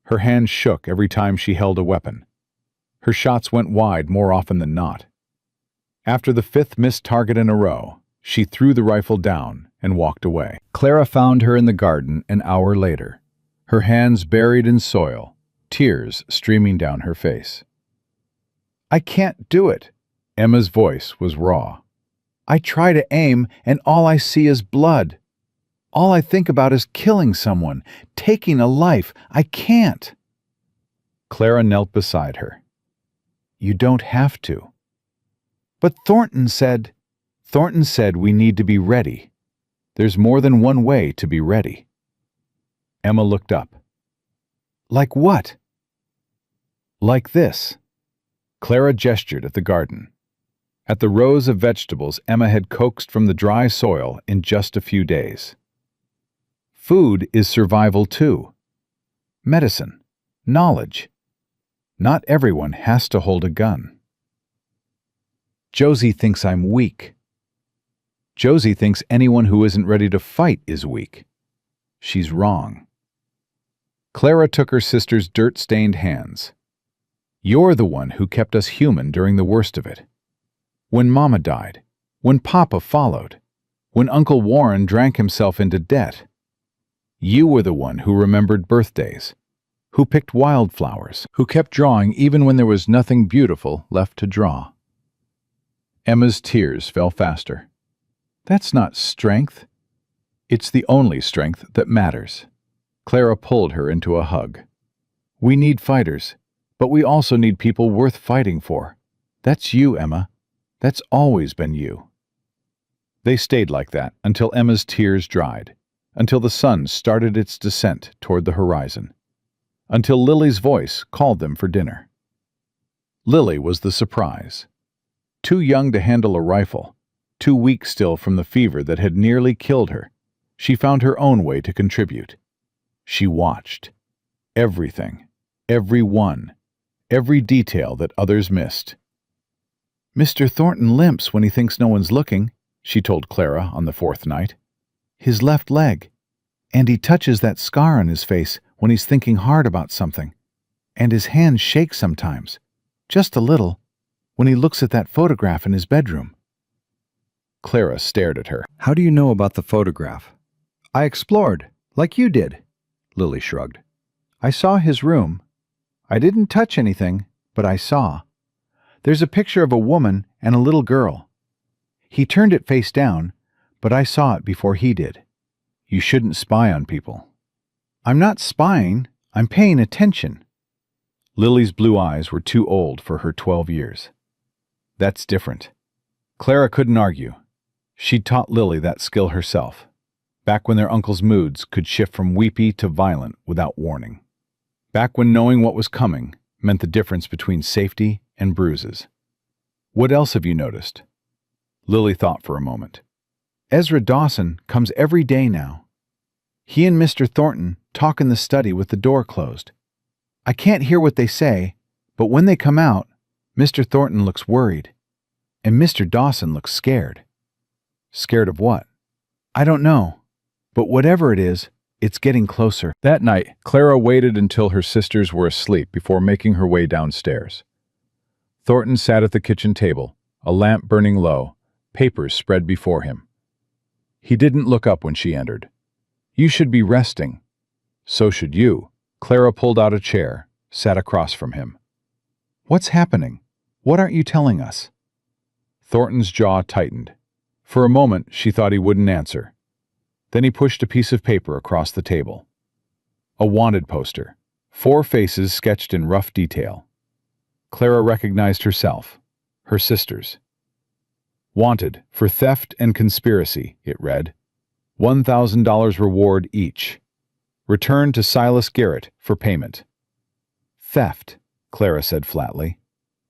Her hands shook every time she held a weapon. Her shots went wide more often than not. After the 5th missed target in a row, she threw the rifle down and walked away. Clara found her in the garden an hour later, her hands buried in soil, tears streaming down her face. I can't do it. Emma's voice was raw. I try to aim, and all I see is blood. All I think about is killing someone, taking a life. I can't. Clara knelt beside her. You don't have to. But Thornton said we need to be ready. There's more than one way to be ready. Emma looked up. Like what? Like this. Clara gestured at the garden. At the rows of vegetables Emma had coaxed from the dry soil in just a few days. Food is survival too. Medicine. Knowledge. Not everyone has to hold a gun. Josie thinks I'm weak. Josie thinks anyone who isn't ready to fight is weak. She's wrong. Clara took her sister's dirt-stained hands. You're the one who kept us human during the worst of it. When Mama died, when Papa followed, when Uncle Warren drank himself into debt. You were the one who remembered birthdays, who picked wildflowers, who kept drawing even when there was nothing beautiful left to draw. Emma's tears fell faster. That's not strength. It's the only strength that matters. Clara pulled her into a hug. We need fighters, but we also need people worth fighting for. That's you, Emma. That's always been you. They stayed like that until Emma's tears dried, until the sun started its descent toward the horizon, until Lily's voice called them for dinner. Lily was the surprise. Too young to handle a rifle, too weak still from the fever that had nearly killed her, she found her own way to contribute. She watched. Everything, every one, every detail that others missed. Mr. Thornton limps when he thinks no one's looking, she told Clara on the fourth night. His left leg. And he touches that scar on his face when he's thinking hard about something. And his hands shake sometimes, just a little, when he looks at that photograph in his bedroom. Clara stared at her. How do you know about the photograph? I explored, like you did, Lily shrugged. I saw his room. I didn't touch anything, but I saw. There's a picture of a woman and a little girl. He turned it face down, but I saw it before he did. You shouldn't spy on people. I'm not spying, I'm paying attention. Lily's blue eyes were too old for her 12 years. That's different. Clara couldn't argue. She'd taught Lily that skill herself, back when their uncle's moods could shift from weepy to violent without warning. Back when knowing what was coming meant the difference between safety and bruises. What else have you noticed? Lily thought for a moment. Ezra Dawson comes every day now. He and Mr. Thornton talk in the study with the door closed. I can't hear what they say, but when they come out, Mr. Thornton looks worried, and Mr. Dawson looks scared. Scared of what? I don't know, but whatever it is, it's getting closer. That night, Clara waited until her sisters were asleep before making her way downstairs. Thornton sat at the kitchen table, a lamp burning low, papers spread before him. He didn't look up when she entered. You should be resting. So should you. Clara pulled out a chair, sat across from him. What's happening? What aren't you telling us? Thornton's jaw tightened. For a moment, she thought he wouldn't answer. Then he pushed a piece of paper across the table. A wanted poster, 4 faces sketched in rough detail. Clara recognized herself, her sisters. Wanted for theft and conspiracy, it read. $1,000 reward each. Return to Silas Garrett for payment. Theft, Clara said flatly.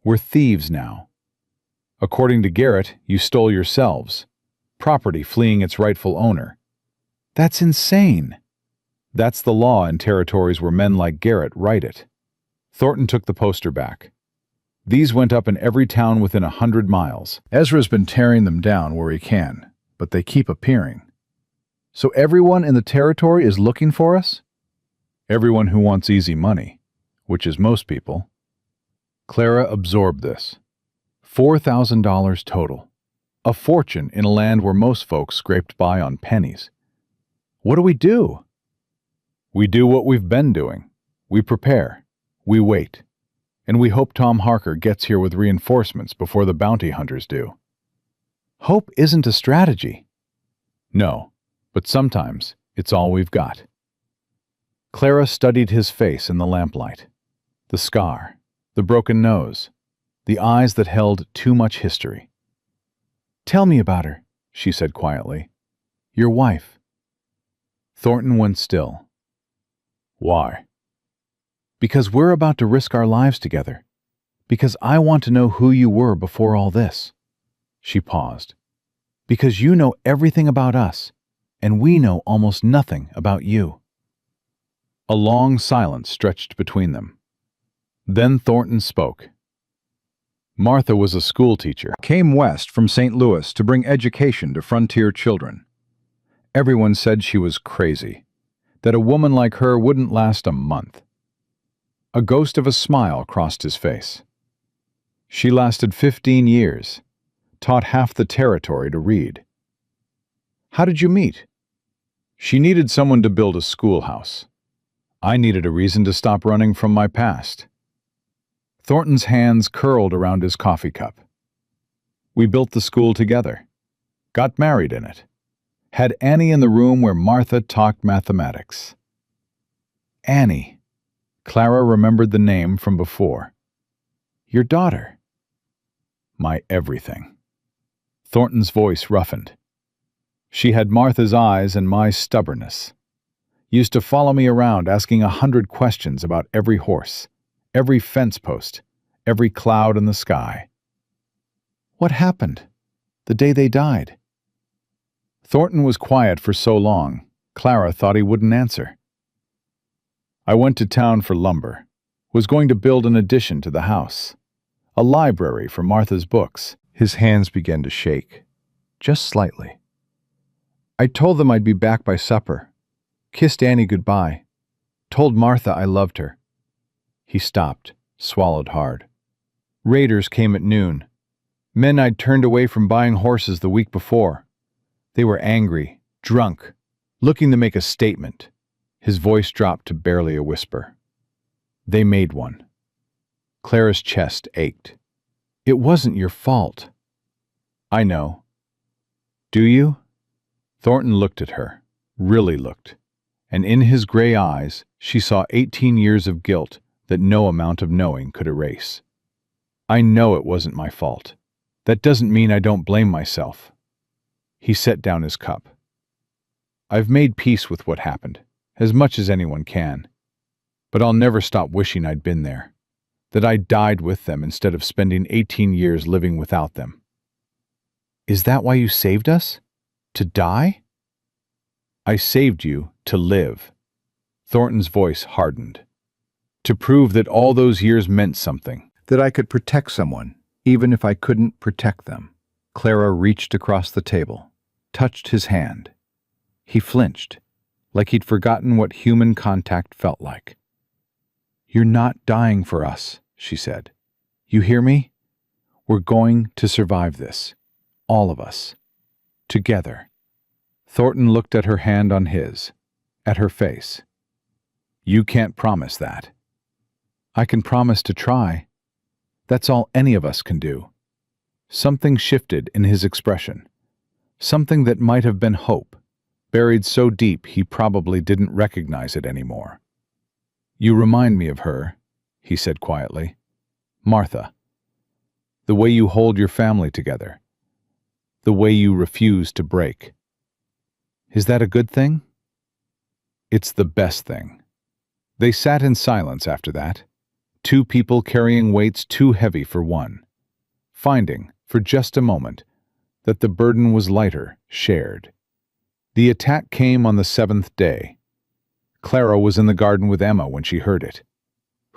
We're thieves now. According to Garrett, you stole yourselves. Property fleeing its rightful owner. That's insane. That's the law in territories where men like Garrett write it. Thornton took the poster back. These went up in every town within 100 miles. Ezra's been tearing them down where he can, but they keep appearing. So everyone in the territory is looking for us? Everyone who wants easy money, which is most people. Clara absorbed this. $4,000 total. A fortune in a land where most folks scraped by on pennies. What do we do? We do what we've been doing. We prepare. We wait. And we hope Tom Harker gets here with reinforcements before the bounty hunters do. Hope isn't a strategy. No, but sometimes it's all we've got. Clara studied his face in the lamplight. The scar, the broken nose, the eyes that held too much history. Tell me about her, she said quietly. Your wife." Thornton went still. "Why?" "Because we're about to risk our lives together. Because I want to know who you were before all this." She paused. "Because you know everything about us, and we know almost nothing about you." A long silence stretched between them. Then Thornton spoke. Martha was a schoolteacher, came west from St. Louis to bring education to frontier children. Everyone said she was crazy, that a woman like her wouldn't last a month. A ghost of a smile crossed his face. She lasted 15 years, taught half the territory to read. "How did you meet?" "She needed someone to build a schoolhouse. I needed a reason to stop running from my past." Thornton's hands curled around his coffee cup. "We built the school together, got married in it, had Annie in the room where Martha talked mathematics." Annie. Clara remembered the name from before. "Your daughter." "My everything." Thornton's voice roughened. "She had Martha's eyes and my stubbornness. Used to follow me around asking 100 questions about every horse, every fence post, every cloud in the sky." "What happened the day they died?" Thornton was quiet for so long, Clara thought he wouldn't answer. "I went to town for lumber, was going to build an addition to the house, a library for Martha's books." His hands began to shake, just slightly. "I told them I'd be back by supper, kissed Annie goodbye, told Martha I loved her." He stopped, swallowed hard. "Raiders came at noon. Men I'd turned away from buying horses the week before. They were angry, drunk, looking to make a statement." His voice dropped to barely a whisper. "They made one." Clara's chest ached. "It wasn't your fault." "I know." "Do you?" Thornton looked at her, really looked, and in his gray eyes she saw 18 years of guilt that no amount of knowing could erase. "I know it wasn't my fault. That doesn't mean I don't blame myself." He set down his cup. "I've made peace with what happened, as much as anyone can. But I'll never stop wishing I'd been there, that I died with them instead of spending 18 years living without them." "Is that why you saved us? To die?" "I saved you to live." Thornton's voice hardened. "To prove that all those years meant something. That I could protect someone, even if I couldn't protect them." Clara reached across the table, touched his hand. He flinched, like he'd forgotten what human contact felt like. "You're not dying for us," she said. "You hear me? We're going to survive this. All of us. Together." Thornton looked at her hand on his, at her face. "You can't promise that." "I can promise to try. That's all any of us can do." Something shifted in his expression. Something that might have been hope, buried so deep he probably didn't recognize it anymore. "You remind me of her," he said quietly. "Martha. The way you hold your family together. The way you refuse to break. Is that a good thing?" "It's the best thing." They sat in silence after that, two people carrying weights too heavy for one, finding, for just a moment, that the burden was lighter, shared. The attack came on the 7th day. Clara was in the garden with Emma when she heard it.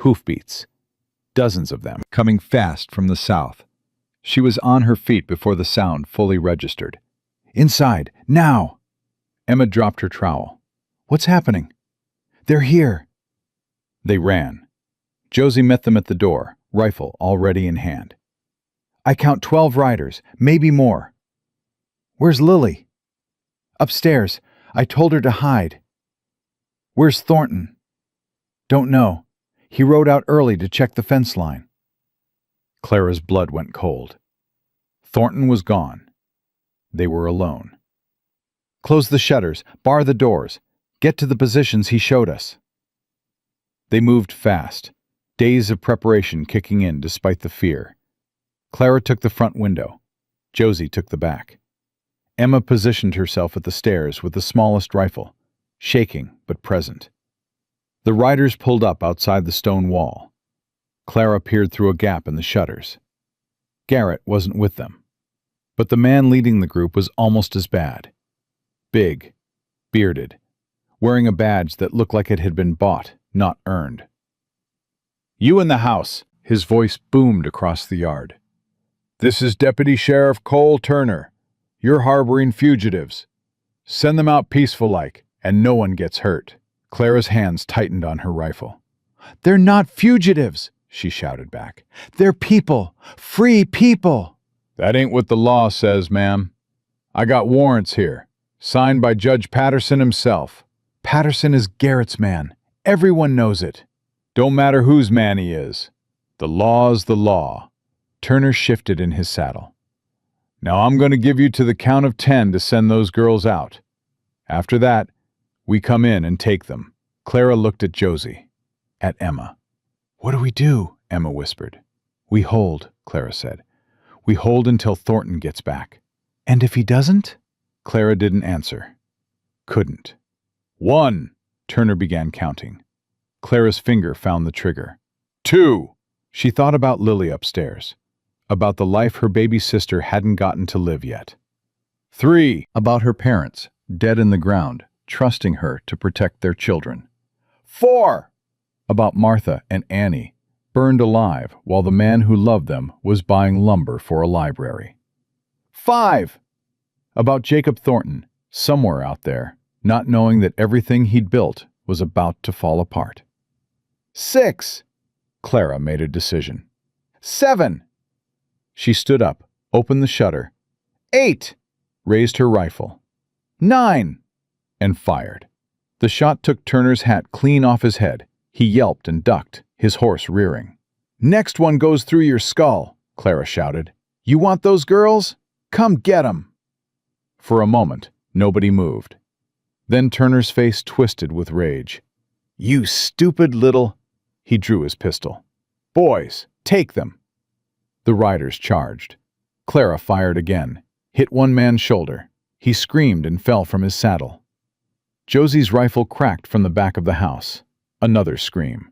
Hoofbeats. Dozens of them, coming fast from the south. She was on her feet before the sound fully registered. "Inside, now!" Emma dropped her trowel. "What's happening?" "They're here." They ran. Josie met them at the door, rifle already in hand. "I count 12 riders, maybe more." "Where's Lily?" "Upstairs. I told her to hide." "Where's Thornton?" "Don't know. He rode out early to check the fence line." Clara's blood went cold. Thornton was gone. They were alone. "Close the shutters, bar the doors, get to the positions he showed us." They moved fast, days of preparation kicking in despite the fear. Clara took the front window. Josie took the back. Emma positioned herself at the stairs with the smallest rifle, shaking but present. The riders pulled up outside the stone wall. Clara peered through a gap in the shutters. Garrett wasn't with them. But the man leading the group was almost as bad. Big, bearded, wearing a badge that looked like it had been bought, not earned. "You in the house," his voice boomed across the yard. "This is Deputy Sheriff Cole Turner. You're harboring fugitives. Send them out peaceful-like, and no one gets hurt." Clara's hands tightened on her rifle. "They're not fugitives," she shouted back. "They're people, free people." "That ain't what the law says, ma'am. I got warrants here, signed by Judge Patterson himself." "Patterson is Garrett's man. Everyone knows it." "Don't matter whose man he is. The law's the law." Turner shifted in his saddle. "Now I'm going to give you to the count of 10 to send those girls out. After that, we come in and take them." Clara looked at Josie, at Emma. "What do we do?" Emma whispered. "We hold," Clara said. "We hold until Thornton gets back." "And if he doesn't?" Clara didn't answer. Couldn't. 1, Turner began counting. Clara's finger found the trigger. 2. She thought about Lily upstairs, about the life her baby sister hadn't gotten to live yet. 3. About her parents, dead in the ground, trusting her to protect their children. 4. About Martha and Annie, burned alive while the man who loved them was buying lumber for a library. 5. About Jacob Thornton, somewhere out there, not knowing that everything he'd built was about to fall apart. 6. Clara made a decision. 7. She stood up, opened the shutter. 8. Raised her rifle. 9. And fired. The shot took Turner's hat clean off his head. He yelped and ducked, his horse rearing. "Next one goes through your skull," Clara shouted. "You want those girls? Come get 'em." For a moment, nobody moved. Then Turner's face twisted with rage. "You stupid little—" He drew his pistol. "Boys, take them." The riders charged. Clara fired again, hit one man's shoulder. He screamed and fell from his saddle. Josie's rifle cracked from the back of the house. Another scream.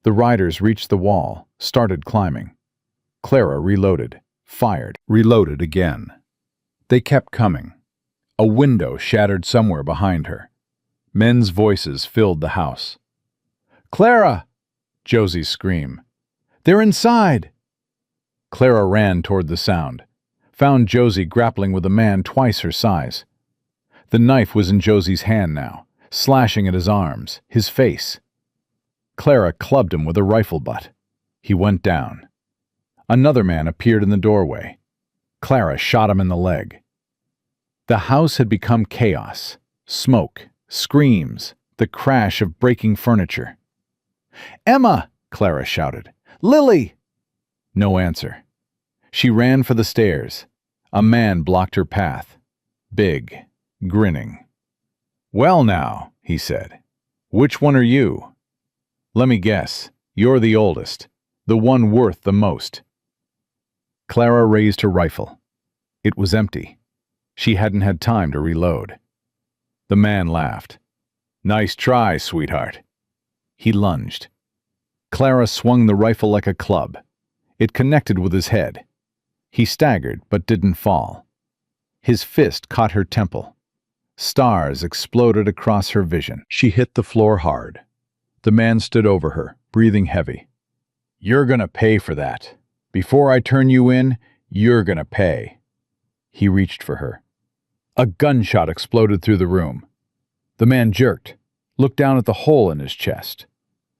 The riders reached the wall, started climbing. Clara reloaded, fired, reloaded again. They kept coming. A window shattered somewhere behind her. Men's voices filled the house. "Clara!" Josie's scream. "They're inside!" Clara ran toward the sound, found Josie grappling with a man twice her size. The knife was in Josie's hand now, slashing at his arms, his face. Clara clubbed him with a rifle butt. He went down. Another man appeared in the doorway. Clara shot him in the leg. The house had become chaos. Smoke, screams, the crash of breaking furniture. "Emma!" Clara shouted. "Lily!" No answer. She ran for the stairs. A man blocked her path. Big, grinning. "Well now," he said. "Which one are you?" "Let me guess. You're the oldest. The one worth the most." Clara raised her rifle. It was empty. She hadn't had time to reload. The man laughed. "Nice try, sweetheart." He lunged. Clara swung the rifle like a club. It connected with his head. He staggered but didn't fall. His fist caught her temple. Stars exploded across her vision. She hit the floor hard. The man stood over her, breathing heavy. "You're gonna pay for that. Before I turn you in, you're gonna pay." He reached for her. A gunshot exploded through the room. The man jerked, looked down at the hole in his chest,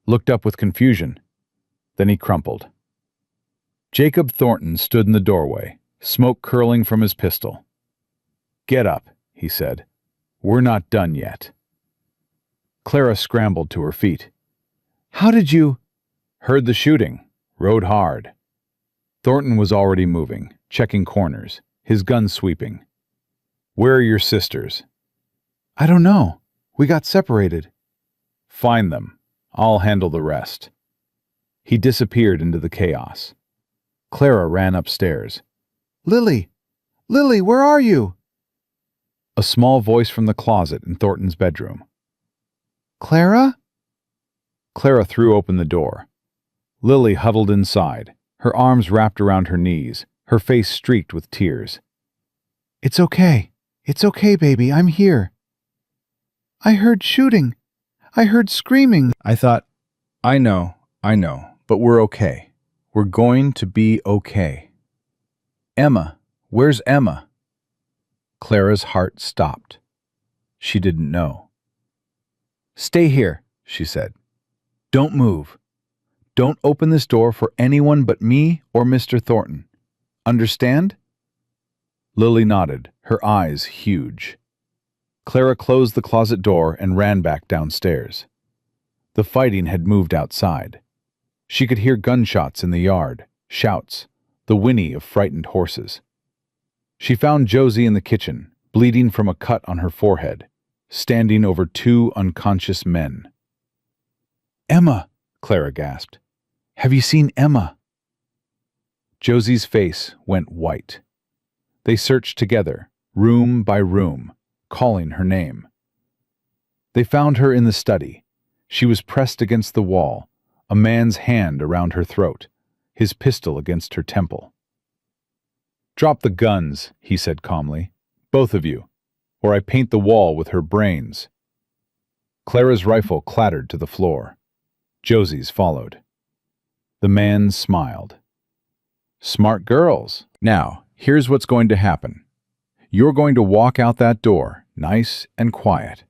looked up with confusion. Then he crumpled. Jacob Thornton stood in the doorway, smoke curling from his pistol. "Get up," he said. "We're not done yet." Clara scrambled to her feet. "How did you—" "Heard the shooting. Rode hard." Thornton was already moving, checking corners, his gun sweeping. "Where are your sisters?" "I don't know. We got separated." "Find them. I'll handle the rest." He disappeared into the chaos. Clara ran upstairs. "Lily! Lily, where are you?" A small voice from the closet in Thornton's bedroom. Clara? Clara threw open the door. Lily huddled inside, her arms wrapped around her knees, her face streaked with tears. It's okay. It's okay, baby. I'm here. I heard shooting. I heard screaming. I thought, I know, but we're okay. We're going to be okay. Emma, where's Emma? Clara's heart stopped. She didn't know. Stay here, she said. Don't move. Don't open this door for anyone but me or Mr. Thornton. Understand? Lily nodded, her eyes huge. Clara closed the closet door and ran back downstairs. The fighting had moved outside. She could hear gunshots in the yard, shouts, the whinny of frightened horses. She found Josie in the kitchen, bleeding from a cut on her forehead, standing over two unconscious men. Emma, Clara gasped. Have you seen Emma? Josie's face went white. They searched together, room by room, calling her name. They found her in the study. She was pressed against the wall, a man's hand around her throat, his pistol against her temple. Drop the guns, he said calmly, both of you, or I paint the wall with her brains. Clara's rifle clattered to the floor. Josie's followed. The man smiled. Smart girls. Now, here's what's going to happen. You're going to walk out that door, nice and quiet.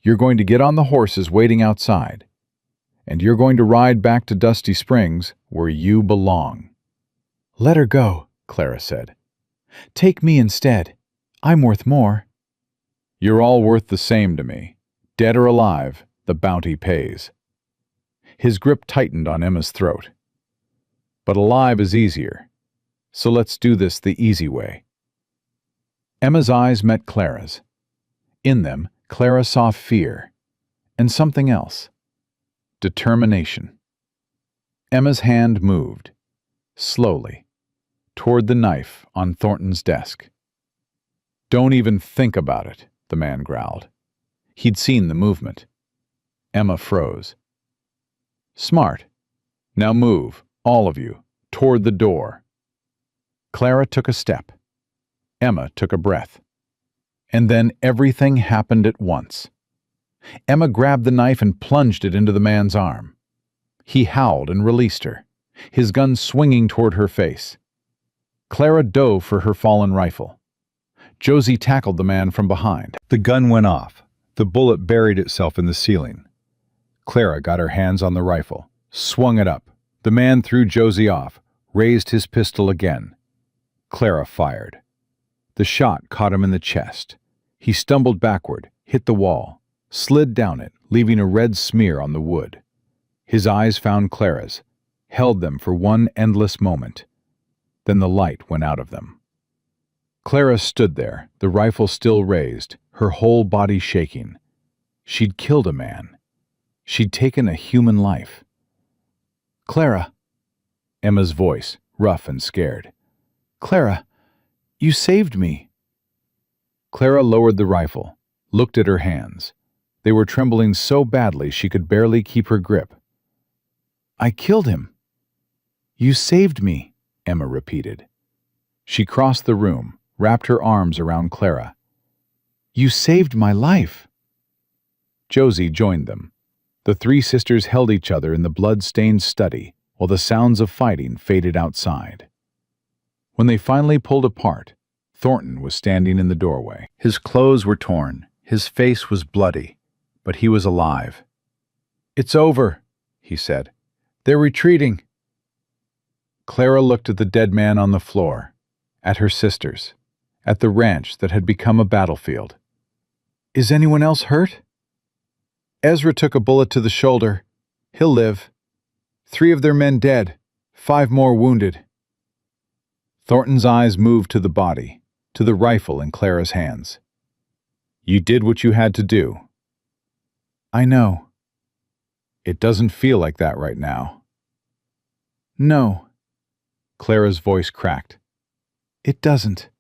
You're going to get on the horses waiting outside, and you're going to ride back to Dusty Springs where you belong. Let her go, Clara said. Take me instead. I'm worth more. You're all worth the same to me. Dead or alive, the bounty pays. His grip tightened on Emma's throat. But alive is easier, so let's do this the easy way. Emma's eyes met Clara's. In them, Clara saw fear, and something else. Determination. Emma's hand moved, slowly, toward the knife on Thornton's desk. Don't even think about it, the man growled. He'd seen the movement. Emma froze. Smart. Now move, all of you, toward the door. Clara took a step. Emma took a breath. And then everything happened at once. Emma grabbed the knife and plunged it into the man's arm. He howled and released her, his gun swinging toward her face. Clara dove for her fallen rifle. Josie tackled the man from behind. The gun went off. The bullet buried itself in the ceiling. Clara got her hands on the rifle, swung it up. The man threw Josie off, raised his pistol again. Clara fired. The shot caught him in the chest. He stumbled backward, hit the wall, slid down it, leaving a red smear on the wood. His eyes found Clara's, held them for one endless moment. Then the light went out of them. Clara stood there, the rifle still raised, her whole body shaking. She'd killed a man. She'd taken a human life. Clara. Emma's voice, rough and scared. Clara, you saved me. Clara lowered the rifle, looked at her hands. They were trembling so badly she could barely keep her grip. I killed him. You saved me, Emma repeated. She crossed the room, wrapped her arms around Clara. You saved my life. Josie joined them. The three sisters held each other in the blood-stained study while the sounds of fighting faded outside. When they finally pulled apart, Thornton was standing in the doorway. His clothes were torn, his face was bloody, but he was alive. It's over, he said. They're retreating. Clara looked at the dead man on the floor, at her sisters, at the ranch that had become a battlefield. Is anyone else hurt? Ezra took a bullet to the shoulder. He'll live. 3 of their men dead, 5 more wounded. Thornton's eyes moved to the body, to the rifle in Clara's hands. You did what you had to do. I know. It doesn't feel like that right now. No. Clara's voice cracked. It doesn't.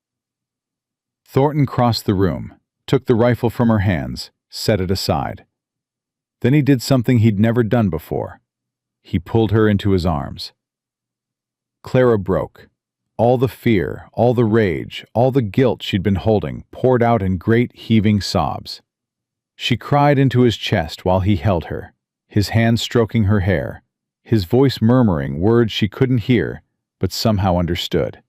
Thornton crossed the room, took the rifle from her hands, set it aside. Then he did something he'd never done before. He pulled her into his arms. Clara broke. All the fear, all the rage, all the guilt she'd been holding poured out in great heaving sobs. She cried into his chest while he held her, his hands stroking her hair, his voice murmuring words she couldn't hear but somehow understood.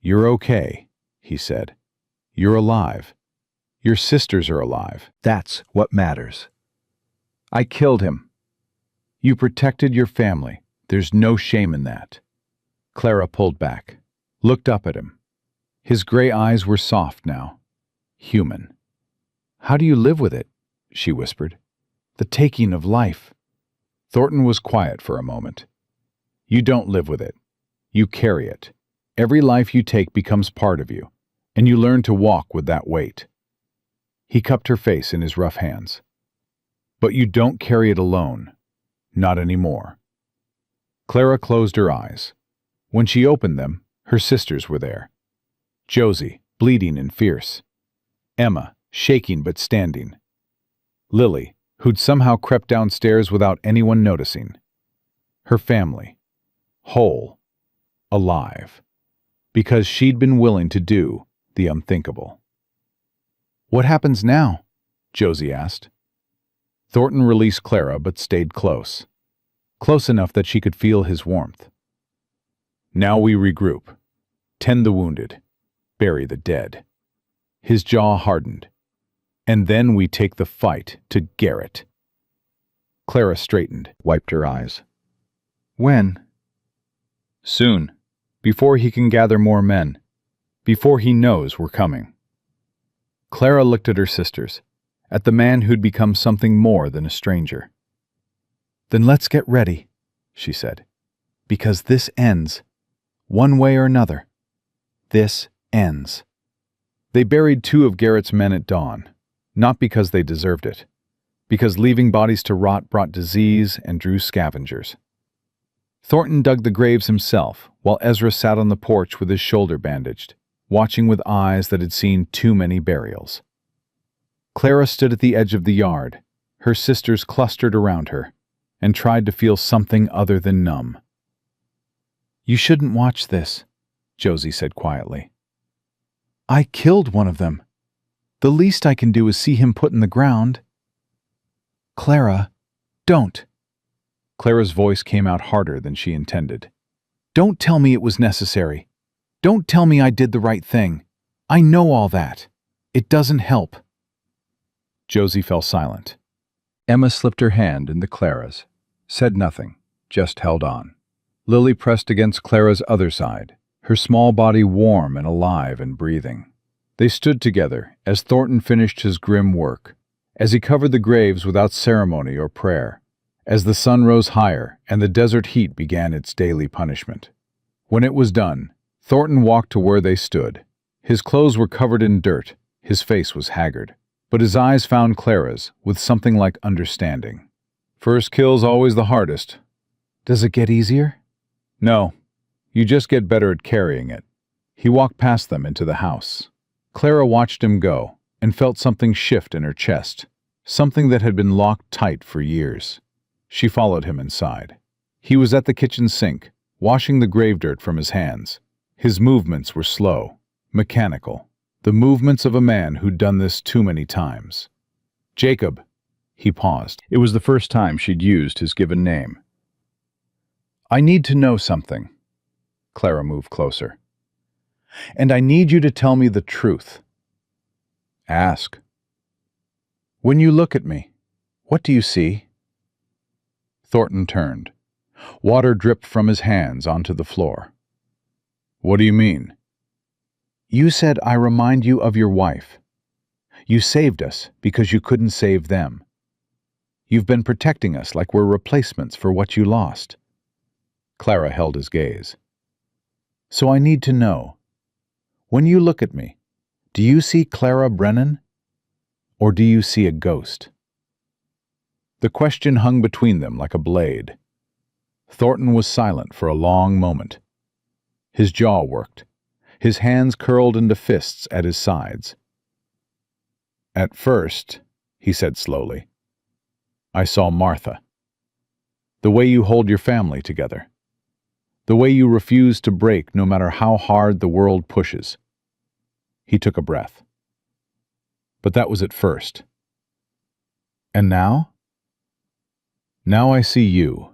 "You're okay," he said. "You're alive. Your sisters are alive. That's what matters. I killed him. You protected your family. There's no shame in that." Clara pulled back, looked up at him. His gray eyes were soft now, human. "How do you live with it?" she whispered. "The taking of life." Thornton was quiet for a moment. "You don't live with it. You carry it. Every life you take becomes part of you, and you learn to walk with that weight." He cupped her face in his rough hands. "But you don't carry it alone. Not anymore." Clara closed her eyes. When she opened them, her sisters were there. Josie, bleeding and fierce. Emma, shaking but standing. Lily, who'd somehow crept downstairs without anyone noticing. Her family. Whole. Alive. Because she'd been willing to do the unthinkable. "What happens now?" Josie asked. Thornton released Clara but stayed close. Close enough that she could feel his warmth. "Now we regroup. Tend the wounded. Bury the dead." His jaw hardened. "And then we take the fight to Garrett." Clara straightened, wiped her eyes. "When?" "Soon. Before he can gather more men. Before he knows we're coming." Clara looked at her sisters, at the man who'd become something more than a stranger. "Then let's get ready," she said. "Because this ends. One way or another. This ends." They buried 2 of Garrett's men at dawn, not because they deserved it, because leaving bodies to rot brought disease and drew scavengers. Thornton dug the graves himself, while Ezra sat on the porch with his shoulder bandaged, watching with eyes that had seen too many burials. Clara stood at the edge of the yard, her sisters clustered around her, and tried to feel something other than numb. "You shouldn't watch this," Josie said quietly. "I killed one of them. The least I can do is see him put in the ground." "Clara, don't." Clara's voice came out harder than she intended. "Don't tell me it was necessary. Don't tell me I did the right thing. I know all that. It doesn't help." Josie fell silent. Emma slipped her hand into Clara's, said nothing, just held on. Lily pressed against Clara's other side, her small body warm and alive and breathing. They stood together as Thornton finished his grim work, as he covered the graves without ceremony or prayer, as the sun rose higher and the desert heat began its daily punishment. When it was done, Thornton walked to where they stood. His clothes were covered in dirt, his face was haggard, but his eyes found Clara's with something like understanding. "First kill's always the hardest." "Does it get easier?" "No. You just get better at carrying it." He walked past them into the house. Clara watched him go and felt something shift in her chest, something that had been locked tight for years. She followed him inside. He was at the kitchen sink, washing the grave dirt from his hands. His movements were slow, mechanical, the movements of a man who'd done this too many times. "Jacob." He paused. It was the first time she'd used his given name. "I need to know something." Clara moved closer. "And I need you to tell me the truth." "Ask." "When you look at me, what do you see?" Thornton turned. Water dripped from his hands onto the floor. "What do you mean?" "You said I remind you of your wife. You saved us because you couldn't save them. You've been protecting us like we're replacements for what you lost." Clara held his gaze. "So I need to know. When you look at me, do you see Clara Brennan? Or do you see a ghost?" The question hung between them like a blade. Thornton was silent for a long moment. His jaw worked. his hands curled into fists at his sides. "At first," he said slowly, "I saw Martha. The way you hold your family together. The way you refuse to break no matter how hard the world pushes." He took a breath. "But that was at first. And now?" "Now I see you."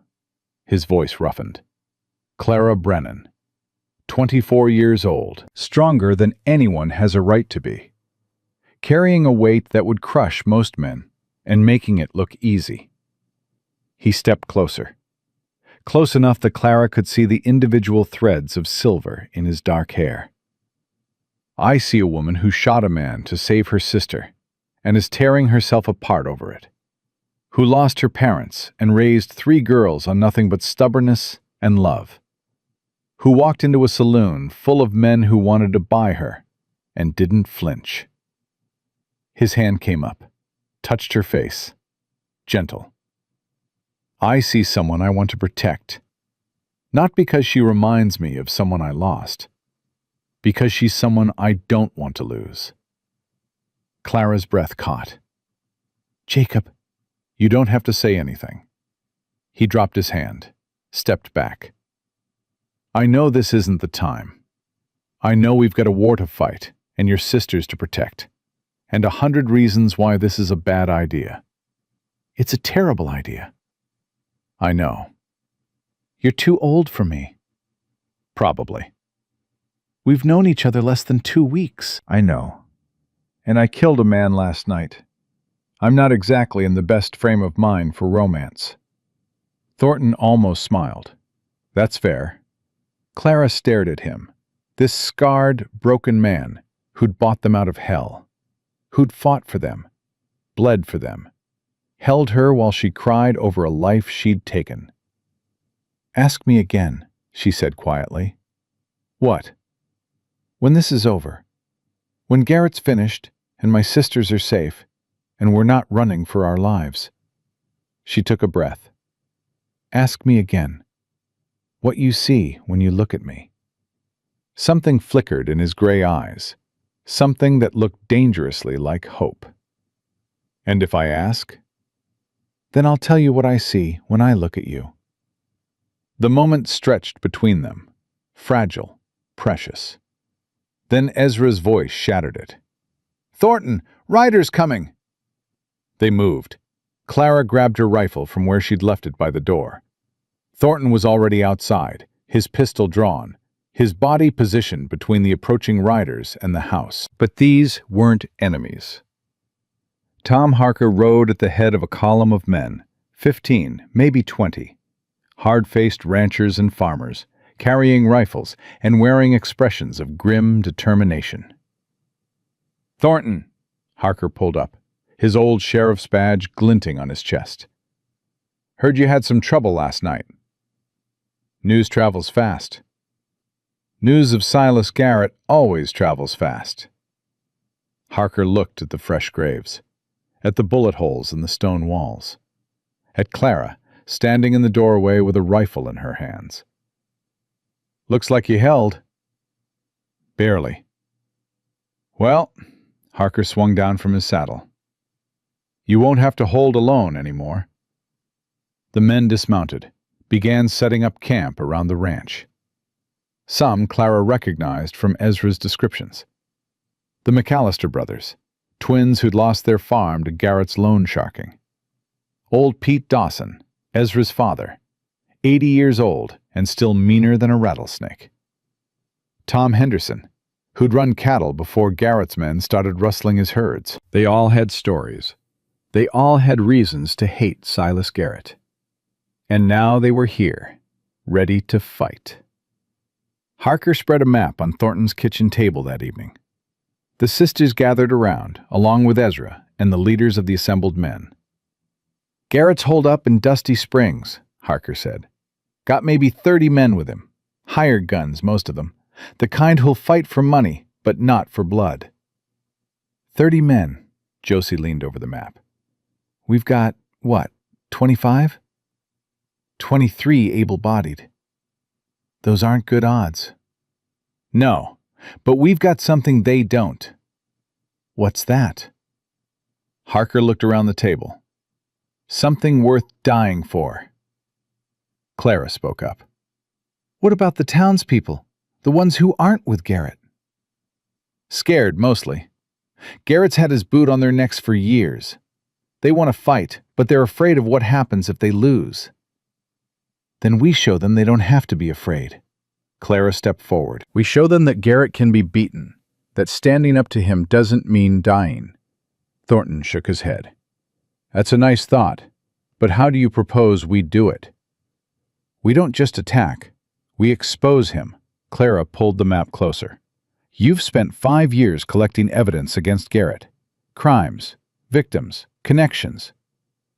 His voice roughened. "Clara Brennan. 24 years old, stronger than anyone has a right to be, carrying a weight that would crush most men, and making it look easy." He stepped closer, close enough that Clara could see the individual threads of silver in his dark hair. "I see a woman who shot a man to save her sister, and is tearing herself apart over it, who lost her parents and raised 3 girls on nothing but stubbornness and love, who walked into a saloon full of men who wanted to buy her and didn't flinch." His hand came up, touched her face, gentle. "I see someone I want to protect, not because she reminds me of someone I lost, because she's someone I don't want to lose." Clara's breath caught. "Jacob." "You don't have to say anything." He dropped his hand, stepped back. "I know this isn't the time. I know we've got a war to fight and your sisters to protect, and 100 reasons why this is a bad idea. It's a terrible idea." "I know." "You're too old for me." "Probably." "We've known each other less than 2 weeks." "I know. And I killed a man last night. I'm not exactly in the best frame of mind for romance." Thornton almost smiled. "That's fair." Clara stared at him, this scarred, broken man who'd bought them out of hell, who'd fought for them, bled for them, held her while she cried over a life she'd taken. "Ask me again," she said quietly. "What?" "When this is over. When Garrett's finished, and my sisters are safe, and we're not running for our lives." She took a breath. "Ask me again. What you see when you look at me." Something flickered in his gray eyes, something that looked dangerously like hope. "And if I ask?" "Then I'll tell you what I see when I look at you." The moment stretched between them, fragile, precious. Then Ezra's voice shattered it. "Thornton, riders coming!" They moved. Clara grabbed her rifle from where she'd left it by the door. Thornton was already outside, his pistol drawn, his body positioned between the approaching riders and the house. But these weren't enemies. Tom Harker rode at the head of a column of men, 15, maybe 20, hard-faced ranchers and farmers, carrying rifles and wearing expressions of grim determination. "Thornton!" Harker pulled up, his old sheriff's badge glinting on his chest. "Heard you had some trouble last night." "News travels fast." "News of Silas Garrett always travels fast." Harker looked at the fresh graves, at the bullet holes in the stone walls, at Clara, standing in the doorway with a rifle in her hands. "Looks like you held." "Barely." "Well," Harker swung down from his saddle, "you won't have to hold alone anymore." The men dismounted, began setting up camp around the ranch. Some Clara recognized from Ezra's descriptions. The McAllister brothers, twins who'd lost their farm to Garrett's loan sharking. Old Pete Dawson, Ezra's father, 80 years old and still meaner than a rattlesnake. Tom Henderson, who'd run cattle before Garrett's men started rustling his herds. They all had stories. They all had reasons to hate Silas Garrett. And now they were here, ready to fight. Harker spread a map on Thornton's kitchen table that evening. The sisters gathered around, along with Ezra and the leaders of the assembled men. "Garrett's holed up in Dusty Springs," Harker said. "Got maybe 30 men with him. Hired guns, most of them. The kind who'll fight for money, but not for blood." 30 men, Josie leaned over the map. "We've got, what, 25? 23 able-bodied. Those aren't good odds." "No, But we've got something they don't. What's that? Harker looked around the table. Something worth dying for. Clara spoke up. What about the townspeople, the ones who aren't with Garrett? Scared, mostly. Garrett's had his boot on their necks for years. They want to fight, but they're afraid of what happens if they lose. Then we show them they don't have to be afraid. Clara stepped forward. We show them that Garrett can be beaten, that standing up to him doesn't mean dying. Thornton shook his head. That's a nice thought, but how do you propose we do it? We don't just attack, we expose him. Clara pulled the map closer. You've spent 5 years collecting evidence against Garrett. Crimes, victims, connections.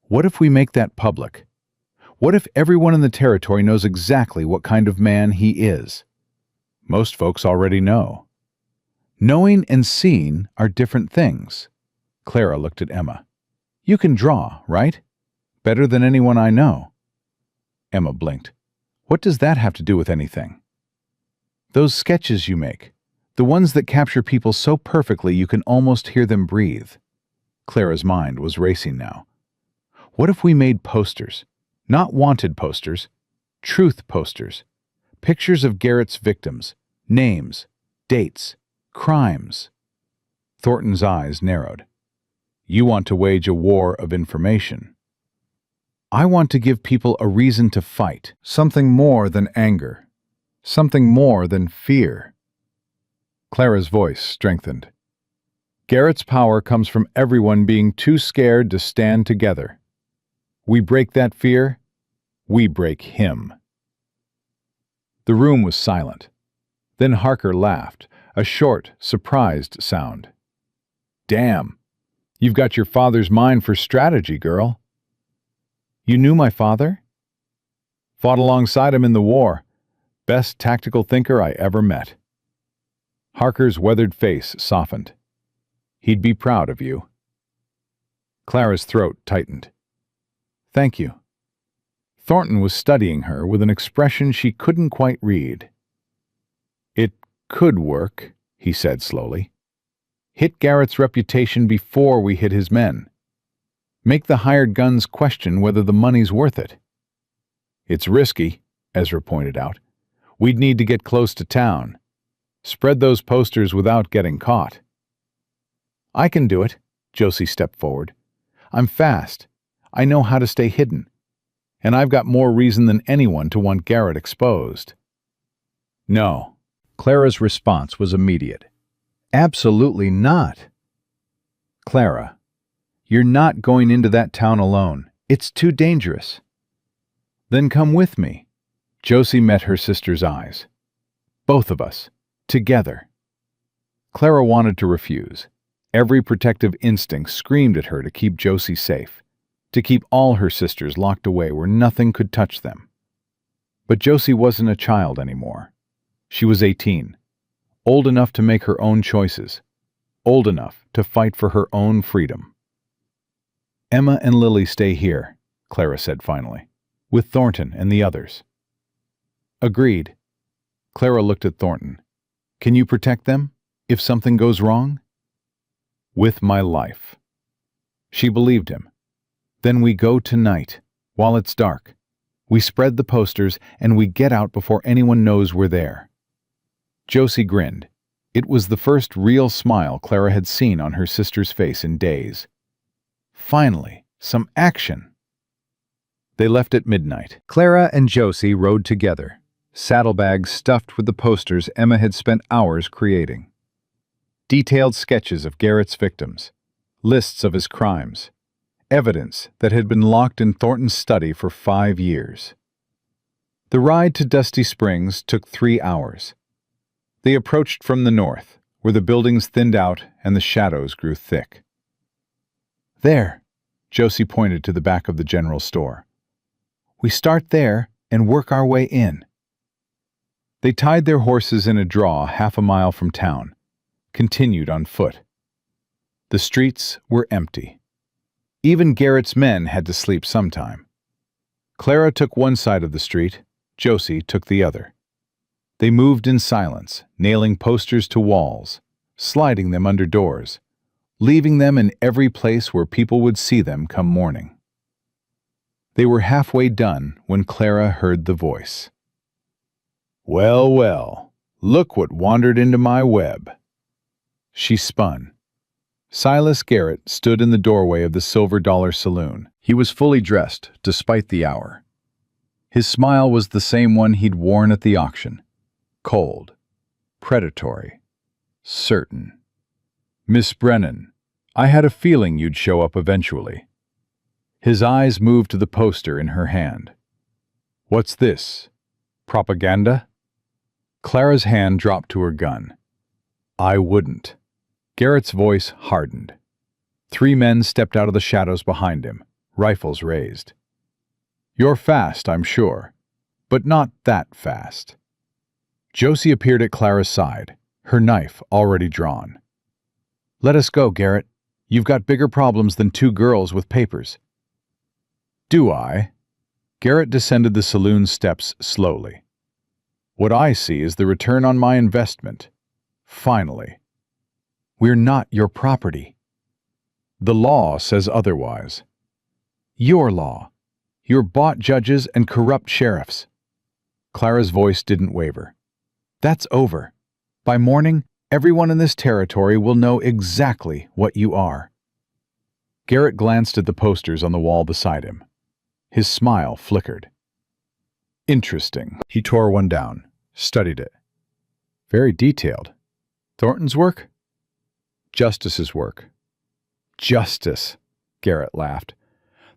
What if we make that public? What if everyone in the territory knows exactly what kind of man he is? Most folks already know. Knowing and seeing are different things. Clara looked at Emma. You can draw, right? Better than anyone I know. Emma blinked. What does that have to do with anything? Those sketches you make, the ones that capture people so perfectly you can almost hear them breathe. Clara's mind was racing now. What if we made posters? Not wanted posters, truth posters. Pictures of Garrett's victims, names, dates, crimes. Thornton's eyes narrowed. You want to wage a war of information. I want to give people a reason to fight, something more than anger, something more than fear. Clara's voice strengthened. Garrett's power comes from everyone being too scared to stand together. We break that fear, we break him. The room was silent. Then Harker laughed, a short, surprised sound. Damn, you've got your father's mind for strategy, girl. You knew my father? Fought alongside him in the war. Best tactical thinker I ever met. Harker's weathered face softened. He'd be proud of you. Clara's throat tightened. Thank you. Thornton was studying her with an expression she couldn't quite read. It could work, he said slowly. Hit Garrett's reputation before we hit his men. Make the hired guns question whether the money's worth it. It's risky, Ezra pointed out. We'd need to get close to town. Spread those posters without getting caught. I can do it, Josie stepped forward. I'm fast. I know how to stay hidden. And I've got more reason than anyone to want Garrett exposed. No. Clara's response was immediate. Absolutely not. Clara, you're not going into that town alone. It's too dangerous. Then come with me. Josie met her sister's eyes. Both of us. Together. Clara wanted to refuse. Every protective instinct screamed at her to keep Josie safe, to keep all her sisters locked away where nothing could touch them. But Josie wasn't a child anymore. She was 18, old enough to make her own choices, old enough to fight for her own freedom. Emma and Lily stay here, Clara said finally, with Thornton and the others. Agreed. Clara looked at Thornton. Can you protect them, if something goes wrong? With my life. She believed him. Then we go tonight, while it's dark. We spread the posters, and we get out before anyone knows we're there. Josie grinned. It was the first real smile Clara had seen on her sister's face in days. Finally, some action. They left at midnight. Clara and Josie rode together, saddlebags stuffed with the posters Emma had spent hours creating. Detailed sketches of Garrett's victims, lists of his crimes, evidence that had been locked in Thornton's study for 5 years. The ride to Dusty Springs took 3 hours. They approached from the north, where the buildings thinned out and the shadows grew thick. There, Josie pointed to the back of the general store. We start there and work our way in. They tied their horses in a draw 1/2 mile from town, continued on foot. The streets were empty. Even Garrett's men had to sleep sometime. Clara took one side of the street, Josie took the other. They moved in silence, nailing posters to walls, sliding them under doors, leaving them in every place where people would see them come morning. They were halfway done when Clara heard the voice. "Well, well, look what wandered into my web." She spun. Silas Garrett stood in the doorway of the Silver Dollar Saloon. He was fully dressed, despite the hour. His smile was the same one he'd worn at the auction. Cold, predatory, certain. "Miss Brennan, I had a feeling you'd show up eventually." His eyes moved to the poster in her hand. "What's this? Propaganda?" Clara's hand dropped to her gun. "I wouldn't." Garrett's voice hardened. 3 men stepped out of the shadows behind him, rifles raised. "You're fast, I'm sure, but not that fast." Josie appeared at Clara's side, her knife already drawn. "Let us go, Garrett. You've got bigger problems than 2 girls with papers." "Do I?" Garrett descended the saloon steps slowly. "What I see is the return on my investment. Finally." "We're not your property." "The law says otherwise." "Your law. You're bought judges and corrupt sheriffs." Clara's voice didn't waver. "That's over. By morning, everyone in this territory will know exactly what you are." Garrett glanced at the posters on the wall beside him. His smile flickered. "Interesting." He tore one down, studied it. "Very detailed. Thornton's work?" "Justice's work." "Justice," Garrett laughed.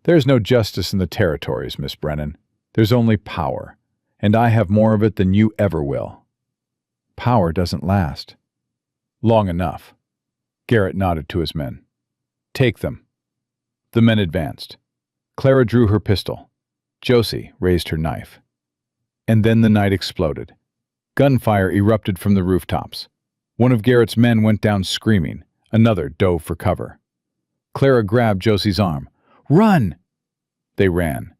"There's no justice in the territories, Miss Brennan. There's only power, and I have more of it than you ever will." "Power doesn't last." "Long enough." Garrett nodded to his men. "Take them." The men advanced. Clara drew her pistol. Josie raised her knife. And then the night exploded. Gunfire erupted from the rooftops. One of Garrett's men went down screaming. Another dove for cover. Clara grabbed Josie's arm. "Run!" They ran.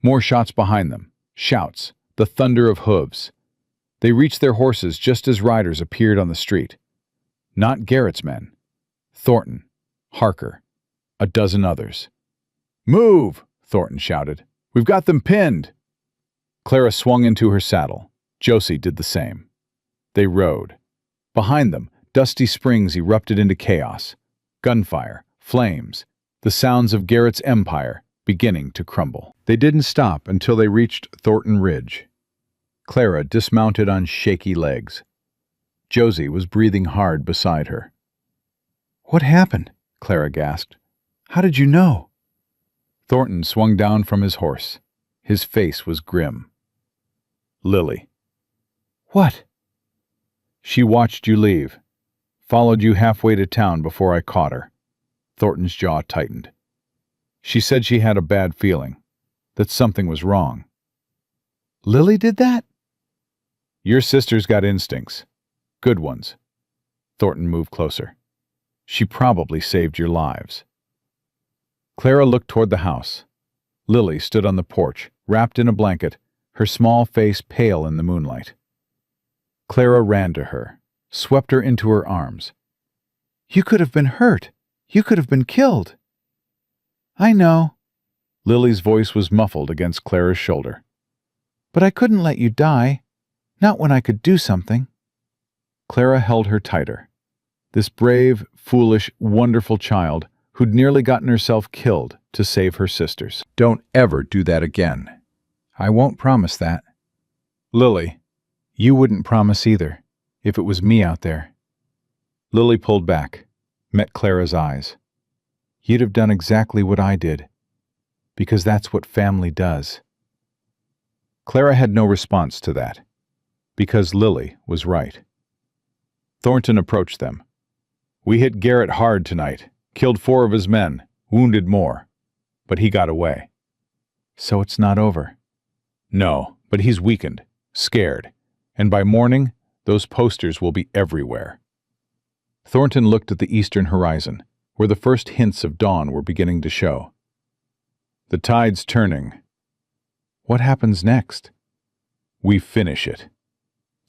More shots behind them. Shouts. The thunder of hooves. They reached their horses just as riders appeared on the street. Not Garrett's men. Thornton, Harker, a dozen others. "Move!" Thornton shouted. "We've got them pinned!" Clara swung into her saddle. Josie did the same. They rode. Behind them, Dusty Springs erupted into chaos. Gunfire, flames, the sounds of Garrett's empire beginning to crumble. They didn't stop until they reached Thornton Ridge. Clara dismounted on shaky legs. Josie was breathing hard beside her. "What happened?" Clara gasped. "How did you know?" Thornton swung down from his horse. His face was grim. "Lily." "What?" "She watched you leave. Followed you halfway to town before I caught her." Thornton's jaw tightened. "She said she had a bad feeling, that something was wrong." "Lily did that?" "Your sister's got instincts. Good ones." Thornton moved closer. "She probably saved your lives." Clara looked toward the house. Lily stood on the porch, wrapped in a blanket, her small face pale in the moonlight. Clara ran to her, swept her into her arms. "You could have been hurt. You could have been killed." "I know." Lily's voice was muffled against Clara's shoulder. "But I couldn't let you die. Not when I could do something." Clara held her tighter. This brave, foolish, wonderful child who'd nearly gotten herself killed to save her sisters. "Don't ever do that again." "I won't promise that." "Lily." "You wouldn't promise either, if it was me out there." Lily pulled back, met Clara's eyes. "You'd have done exactly what I did, because that's what family does." Clara had no response to that, because Lily was right. Thornton approached them. "We hit Garrett hard tonight, killed 4 of his men, wounded more. But he got away." "So it's not over?" "No, but he's weakened, scared, and by morning, those posters will be everywhere." Thornton looked at the eastern horizon, where the first hints of dawn were beginning to show. "The tide's turning." "What happens next?" "We finish it."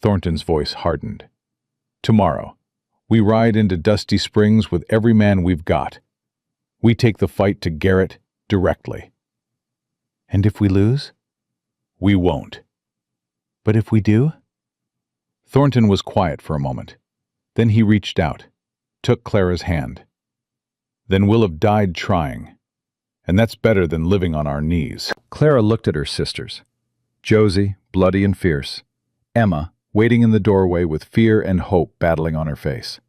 Thornton's voice hardened. Tomorrow, we ride into Dusty Springs with every man we've got. We take the fight to Garrett directly. And if we lose? We won't. But if we do? Thornton was quiet for a moment. Then he reached out, took Clara's hand. Then we'll have died trying. And that's better than living on our knees. Clara looked at her sisters. Josie, bloody and fierce. Emma, waiting in the doorway with fear and hope battling on her face.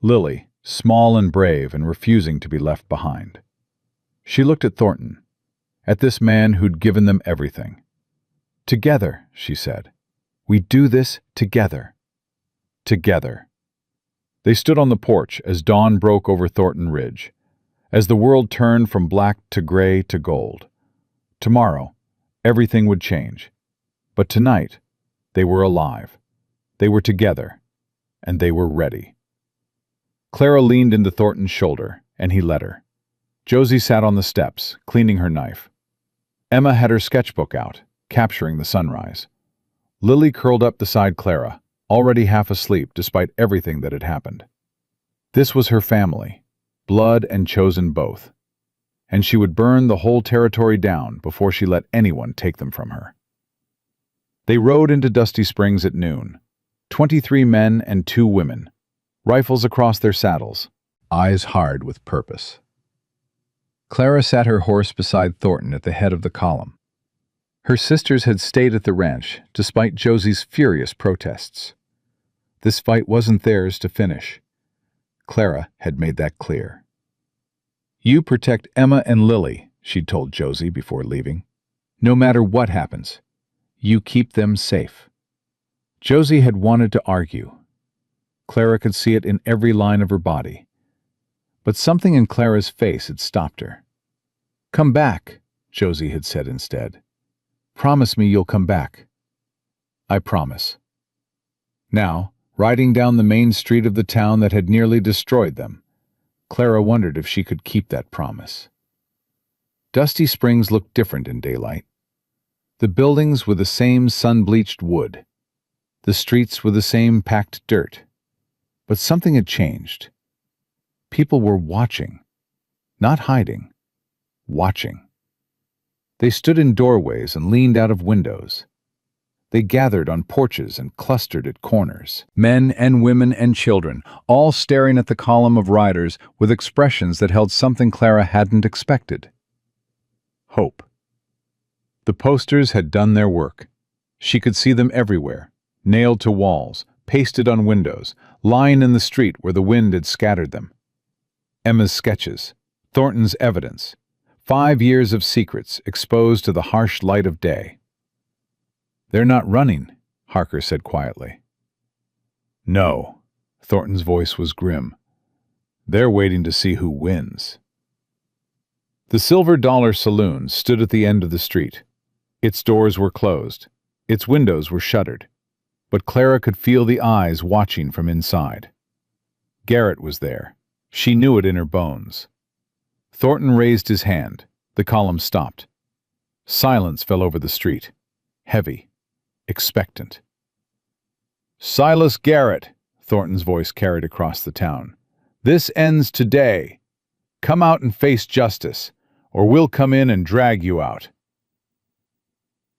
Lily, small and brave and refusing to be left behind. She looked at Thornton, at this man who'd given them everything. Together, she said. We do this together. Together. They stood on the porch as dawn broke over Thornton Ridge, as the world turned from black to gray to gold. Tomorrow, everything would change. But tonight, they were alive. They were together, and they were ready. Clara leaned into Thornton's shoulder, and he let her. Josie sat on the steps, cleaning her knife. Emma had her sketchbook out, capturing the sunrise. Lily curled up beside Clara, already half asleep despite everything that had happened. This was her family, blood and chosen both, and she would burn the whole territory down before she let anyone take them from her. They rode into Dusty Springs at noon, 23 men and 2 women, rifles across their saddles, eyes hard with purpose. Clara sat her horse beside Thornton at the head of the column. Her sisters had stayed at the ranch, despite Josie's furious protests. This fight wasn't theirs to finish. Clara had made that clear. You protect Emma and Lily, she'd told Josie before leaving. No matter what happens, you keep them safe. Josie had wanted to argue. Clara could see it in every line of her body. But something in Clara's face had stopped her. Come back, Josie had said instead. Promise me you'll come back. I promise. Now, riding down the main street of the town that had nearly destroyed them, Clara wondered if she could keep that promise. Dusty Springs looked different in daylight. The buildings were the same sun-bleached wood. The streets were the same packed dirt. But something had changed. People were watching. Not hiding. Watching. They stood in doorways and leaned out of windows. They gathered on porches and clustered at corners. Men and women and children, all staring at the column of riders with expressions that held something Clara hadn't expected. Hope. The posters had done their work. She could see them everywhere, nailed to walls, pasted on windows, lying in the street where the wind had scattered them. Emma's sketches, Thornton's evidence, 5 years of secrets exposed to the harsh light of day. They're not running, Harker said quietly. No, Thornton's voice was grim. They're waiting to see who wins. The Silver Dollar Saloon stood at the end of the street. Its doors were closed. Its windows were shuttered. But Clara could feel the eyes watching from inside. Garrett was there. She knew it in her bones. Thornton raised his hand. The column stopped. Silence fell over the street. Heavy. Expectant. Silas Garrett, Thornton's voice carried across the town. This ends today. Come out and face justice, or we'll come in and drag you out.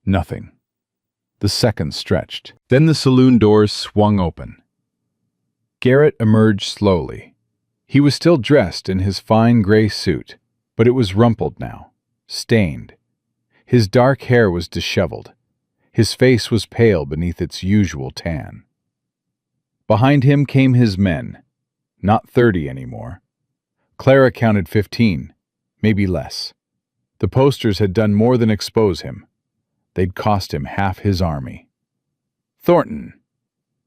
Nothing. The seconds stretched. Then the saloon doors swung open. Garrett emerged slowly. He was still dressed in his fine gray suit, but it was rumpled now, stained. His dark hair was disheveled. His face was pale beneath its usual tan. Behind him came his men, not 30 anymore. Clara counted 15, maybe less. The posters had done more than expose him. They'd cost him half his army. Thornton!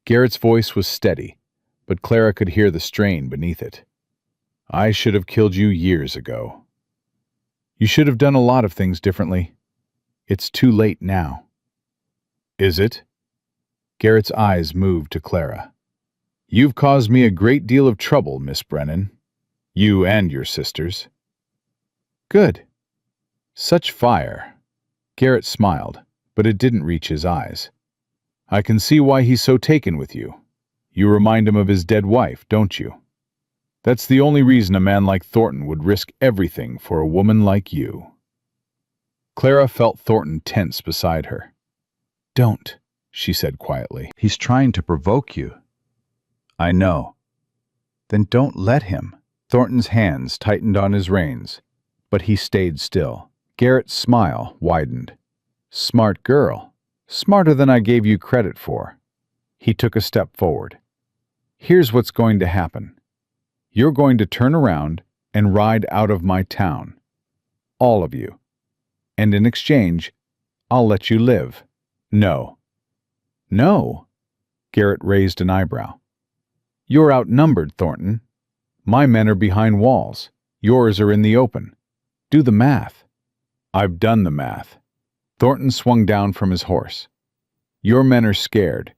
Garrett's voice was steady, but Clara could hear the strain beneath it. I should have killed you years ago. You should have done a lot of things differently. It's too late now. Is it? Garrett's eyes moved to Clara. You've caused me a great deal of trouble, Miss Brennan. You and your sisters. Good. Such fire. Garrett smiled, but it didn't reach his eyes. I can see why he's so taken with you. You remind him of his dead wife, don't you? That's the only reason a man like Thornton would risk everything for a woman like you." Clara felt Thornton tense beside her. "Don't," she said quietly. "He's trying to provoke you." "I know." "Then don't let him." Thornton's hands tightened on his reins, but he stayed still. Garrett's smile widened. "Smart girl. Smarter than I gave you credit for." He took a step forward. "Here's what's going to happen. You're going to turn around and ride out of my town. All of you. And in exchange, I'll let you live." "No." "No?" Garrett raised an eyebrow. "You're outnumbered, Thornton. My men are behind walls. Yours are in the open. Do the math." "I've done the math." Thornton swung down from his horse. "Your men are scared.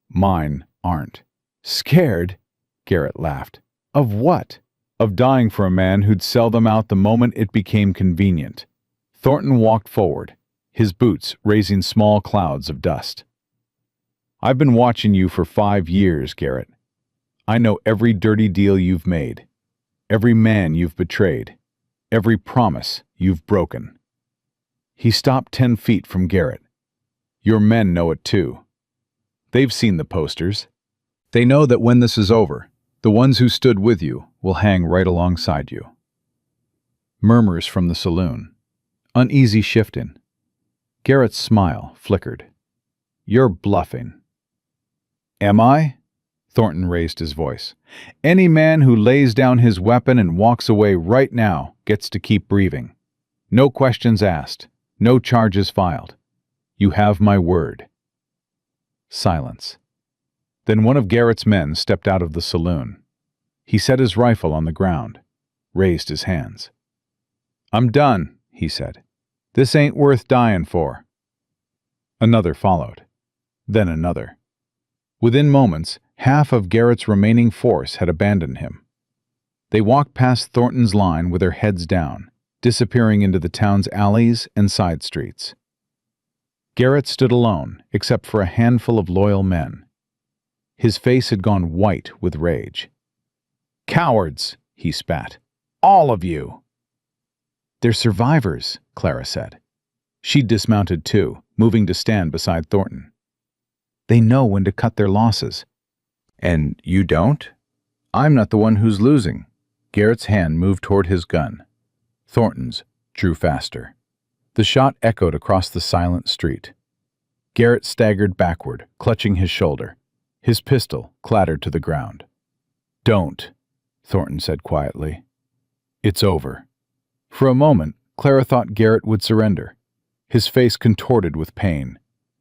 Mine aren't." "Scared?" Garrett laughed. "Of what?" "Of dying for a man who'd sell them out the moment it became convenient." Thornton walked forward, his boots raising small clouds of dust. "I've been watching you for 5 years, Garrett. I know every dirty deal you've made, every man you've betrayed, every promise you've broken." He stopped 10 feet from Garrett. "Your men know it too. They've seen the posters. They know that when this is over, the ones who stood with you will hang right alongside you." Murmurs from the saloon. Uneasy shifting. Garrett's smile flickered. "You're bluffing." "Am I?" Thornton raised his voice. "Any man who lays down his weapon and walks away right now gets to keep breathing. No questions asked. No charges filed. You have my word." Silence. Then one of Garrett's men stepped out of the saloon. He set his rifle on the ground, raised his hands. "I'm done," he said. "This ain't worth dying for." Another followed. Then another. Within moments, half of Garrett's remaining force had abandoned him. They walked past Thornton's line with their heads down, disappearing into the town's alleys and side streets. Garrett stood alone, except for a handful of loyal men. His face had gone white with rage. "Cowards!" he spat. "All of you!" "They're survivors," Clara said. She dismounted too, moving to stand beside Thornton. "They know when to cut their losses." "And you don't?" "I'm not the one who's losing." Garrett's hand moved toward his gun. Thornton's drew faster. The shot echoed across the silent street. Garrett staggered backward, clutching his shoulder. His pistol clattered to the ground. "Don't," Thornton said quietly. "It's over." For a moment, Clara thought Garrett would surrender. His face contorted with pain.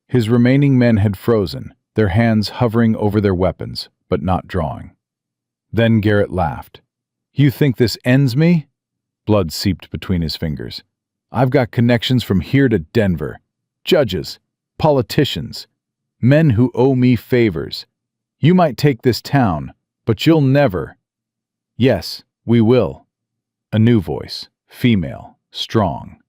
His remaining men had frozen, their hands hovering over their weapons, but not drawing. Then Garrett laughed. "You think this ends me?" Blood seeped between his fingers. "I've got connections from here to Denver. Judges, politicians, men who owe me favors. You might take this town, but you'll never." "Yes, we will." A new voice, female, strong.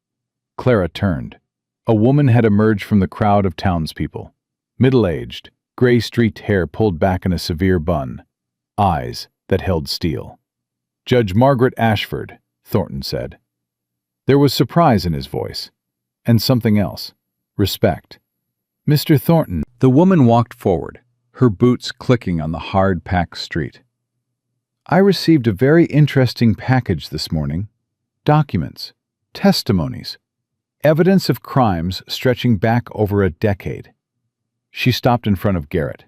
Clara turned. A woman had emerged from the crowd of townspeople. Middle-aged, gray-streaked hair pulled back in a severe bun. Eyes that held steel. "Judge Margaret Ashford," Thornton said. There was surprise in his voice, and something else, respect. "Mr. Thornton." The woman walked forward, her boots clicking on the hard-packed street. "I received a very interesting package this morning. Documents, testimonies, evidence of crimes stretching back over a decade." She stopped in front of Garrett.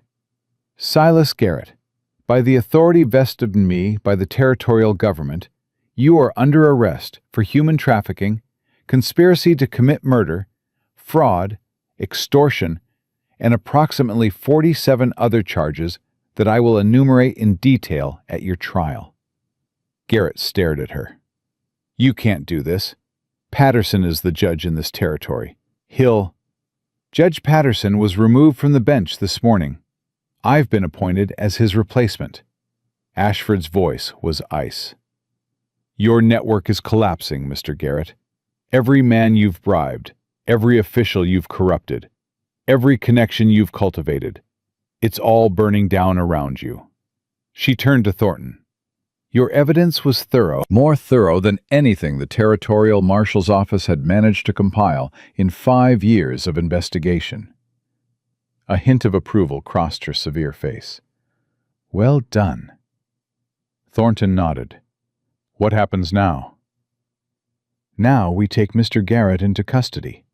"Silas Garrett, by the authority vested in me by the territorial government, you are under arrest for human trafficking, conspiracy to commit murder, fraud, extortion, and approximately 47 other charges that I will enumerate in detail at your trial." Garrett stared at her. "You can't do this. Patterson is the judge in this territory. Judge Patterson was removed from the bench this morning. I've been appointed as his replacement." Ashford's voice was ice. "Your network is collapsing, Mr. Garrett. Every man you've bribed, every official you've corrupted, every connection you've cultivated. It's all burning down around you." She turned to Thornton. "Your evidence was thorough, more thorough than anything the Territorial Marshal's Office had managed to compile in 5 years of investigation." A hint of approval crossed her severe face. "Well done." Thornton nodded. "What happens now?" "Now we take Mr. Garrett into custody.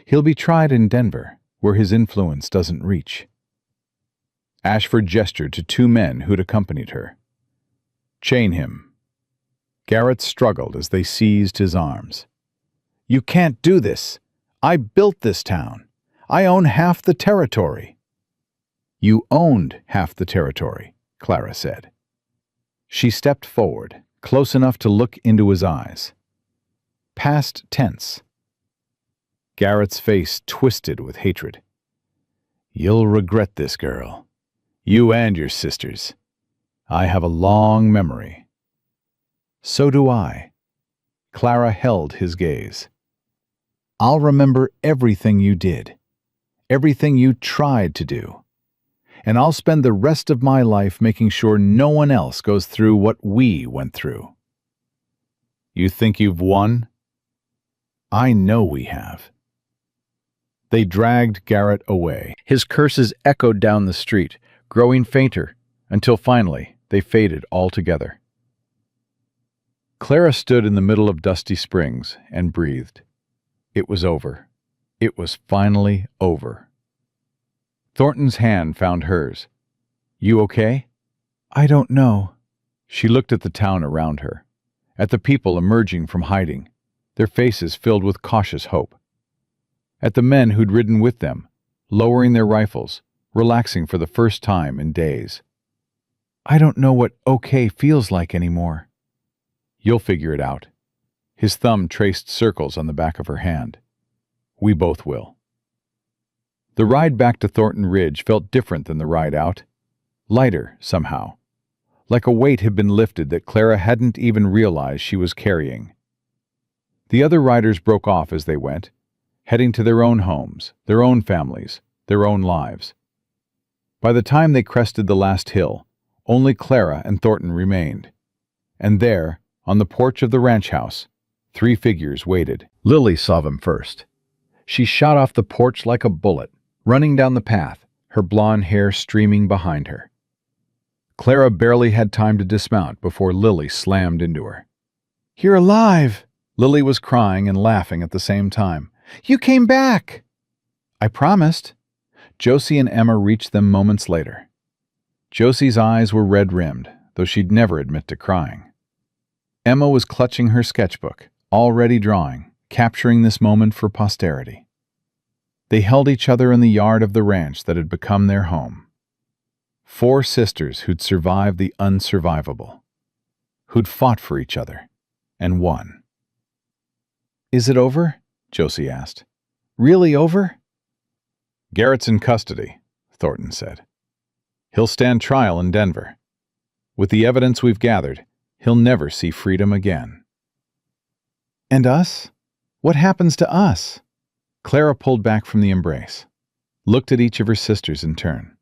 He'll be tried in Denver, where his influence doesn't reach." Ashford gestured to 2 men who'd accompanied her. "Chain him." Garrett struggled as they seized his arms. "You can't do this. I built this town. I own half the territory." "You owned half the territory," Clara said. She stepped forward, close enough to look into his eyes. Past tense. Garrett's face twisted with hatred. "You'll regret this, girl. You and your sisters. I have a long memory." "So do I." Clara held his gaze. "I'll remember everything you did, everything you tried to do, and I'll spend the rest of my life making sure no one else goes through what we went through." "You think you've won?" "I know we have." They dragged Garrett away. His curses echoed down the street, growing fainter, until finally they faded altogether. Clara stood in the middle of Dusty Springs and breathed. It was over. It was finally over. Thornton's hand found hers. "You okay?" "I don't know." She looked at the town around her, at the people emerging from hiding, their faces filled with cautious hope, at the men who'd ridden with them, lowering their rifles, relaxing for the first time in days. "I don't know what okay feels like anymore." "You'll figure it out." His thumb traced circles on the back of her hand. "We both will." The ride back to Thornton Ridge felt different than the ride out. Lighter, somehow. Like a weight had been lifted that Clara hadn't even realized she was carrying. The other riders broke off as they went, heading to their own homes, their own families, their own lives. By the time they crested the last hill, only Clara and Thornton remained. And there, on the porch of the ranch house, 3 figures waited. Lily saw them first. She shot off the porch like a bullet, running down the path, her blonde hair streaming behind her. Clara barely had time to dismount before Lily slammed into her. "You're alive!" Lily was crying and laughing at the same time. "You came back!" "I promised." Josie and Emma reached them moments later. Josie's eyes were red-rimmed, though she'd never admit to crying. Emma was clutching her sketchbook, already drawing, capturing this moment for posterity. They held each other in the yard of the ranch that had become their home. 4 sisters who'd survived the unsurvivable, who'd fought for each other, and won. "Is it over?" Josie asked. "Really over?" "Garrett's in custody," Thornton said. "He'll stand trial in Denver. With the evidence we've gathered, he'll never see freedom again." "And us? What happens to us?" Clara pulled back from the embrace, looked at each of her sisters in turn.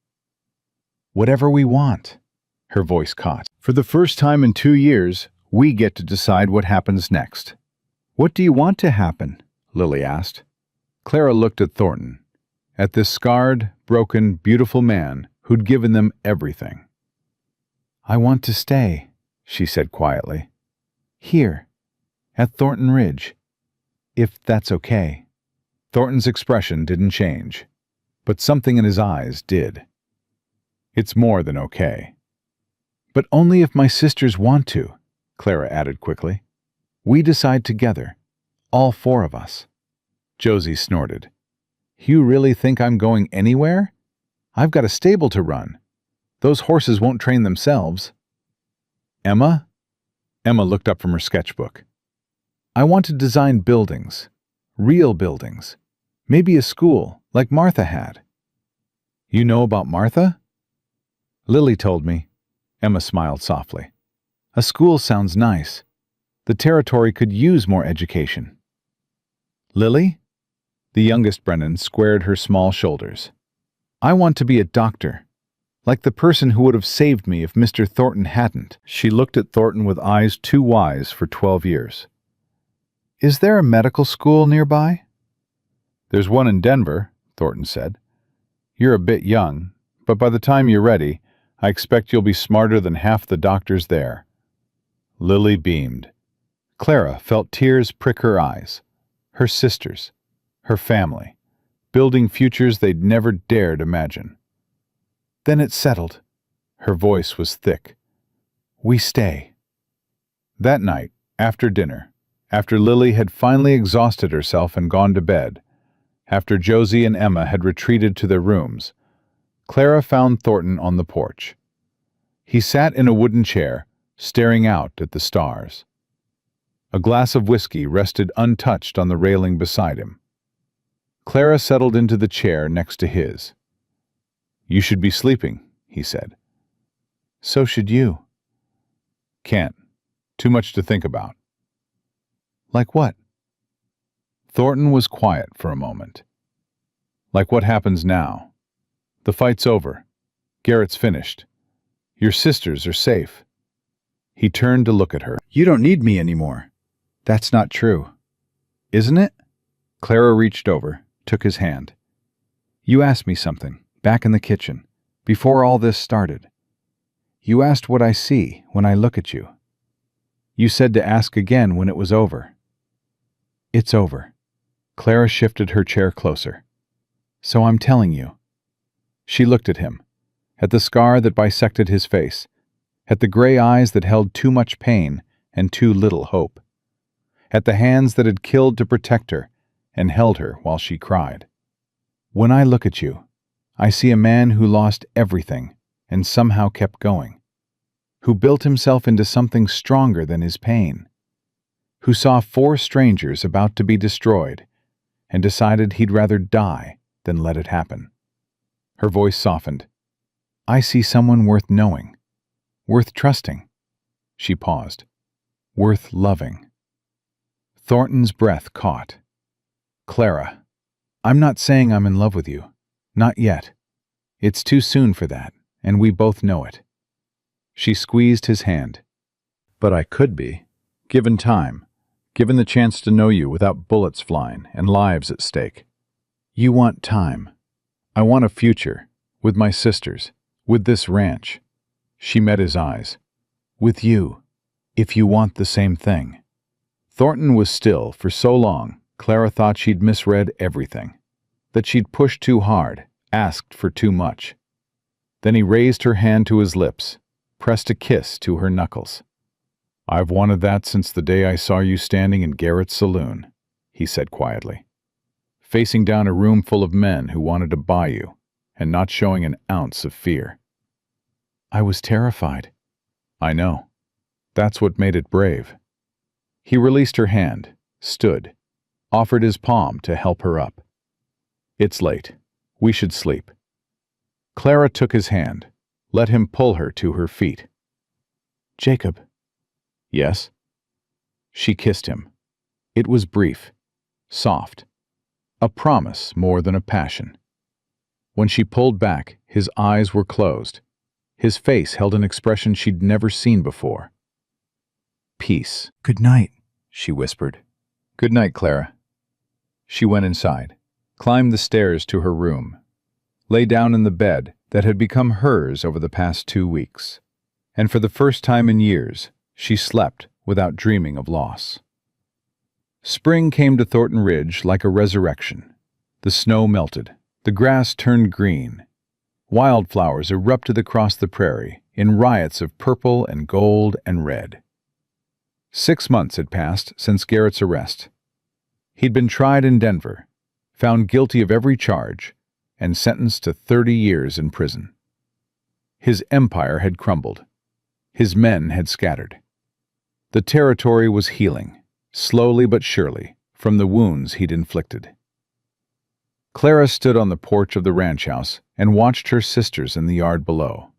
"Whatever we want," her voice caught. "For the first time in 2 years, we get to decide what happens next." "What do you want to happen?" Lily asked. Clara looked at Thornton, at this scarred, broken, beautiful man who'd given them everything. "I want to stay," she said quietly. "Here, at Thornton Ridge, if that's okay." Thornton's expression didn't change, but something in his eyes did. "It's more than okay." "But only if my sisters want to," Clara added quickly. "We decide together, all 4 of us." Josie snorted. "You really think I'm going anywhere? I've got a stable to run. Those horses won't train themselves." "Emma?" Emma looked up from her sketchbook. "I want to design buildings, real buildings, maybe a school like Martha had." "You know about Martha?" "Lily told me." Emma smiled softly. "A school sounds nice. The territory could use more education." "Lily?" The youngest Brennan squared her small shoulders. "I want to be a doctor, like the person who would have saved me if Mr. Thornton hadn't." She looked at Thornton with eyes too wise for 12 years. Is there a medical school nearby? "There's one in Denver," Thornton said. "You're a bit young, but by the time you're ready, I expect you'll be smarter than half the doctors there." Lily beamed. Clara felt tears prick her eyes. Her sisters, her family, building futures they'd never dared imagine. Then it's settled. Her voice was thick. "We stay." That night, after dinner, after Lily had finally exhausted herself and gone to bed, after Josie and Emma had retreated to their rooms, Clara found Thornton on the porch. He sat in a wooden chair, staring out at the stars. A glass of whiskey rested untouched on the railing beside him. Clara settled into the chair next to his. "You should be sleeping," he said. So should you. "Can't. Too much to think about." Like what? Thornton was quiet for a moment. "Like what happens now. The fight's over. Garrett's finished. Your sisters are safe." He turned to look at her. You don't need me anymore. "That's not true." "Isn't it?" Clara reached over, took his hand. "You asked me something, back in the kitchen, before all this started. You asked what I see when I look at you. You said to ask again when it was over. It's over." Clara shifted her chair closer. "So I'm telling you." She looked at him, at the scar that bisected his face, at the gray eyes that held too much pain and too little hope, at the hands that had killed to protect her and held her while she cried. "When I look at you, I see a man who lost everything and somehow kept going, who built himself into something stronger than his pain, who saw 4 strangers about to be destroyed and decided he'd rather die than let it happen." Her voice softened. "I see someone worth knowing, worth trusting." She paused. "Worth loving." Thornton's breath caught. "Clara, I'm not saying I'm in love with you. Not yet. It's too soon for that, and we both know it." She squeezed his hand. "But I could be, given time, given the chance to know you without bullets flying and lives at stake." "You want time. I want a future, with my sisters, with this ranch." She met his eyes. "With you, if you want the same thing." Thornton was still for so long, Clara thought she'd misread everything, that she'd pushed too hard, asked for too much. Then he raised her hand to his lips, pressed a kiss to her knuckles. "I've wanted that since the day I saw you standing in Garrett's saloon," he said quietly, "facing down a room full of men who wanted to buy you, and not showing an ounce of fear." "I was terrified." "I know. That's what made it brave." He released her hand, stood, offered his palm to help her up. "It's late. We should sleep." Clara took his hand, let him pull her to her feet. Jacob. "Yes?" She kissed him. It was brief, soft, a promise more than a passion. When she pulled back, his eyes were closed. His face held an expression she'd never seen before. "Peace." Good night, she whispered. "Good night, Clara." She went inside, climbed the stairs to her room, lay down in the bed that had become hers over the past 2 weeks, and for the first time in years, she slept without dreaming of loss. Spring came to Thornton Ridge like a resurrection. The snow melted, the grass turned green. Wildflowers erupted across the prairie in riots of purple and gold and red. 6 months had passed since Garrett's arrest. He'd been tried in Denver, found guilty of every charge, and sentenced to 30 years in prison. His empire had crumbled. His men had scattered. The territory was healing, slowly but surely, from the wounds he'd inflicted. Clara stood on the porch of the ranch house and watched her sisters in the yard below.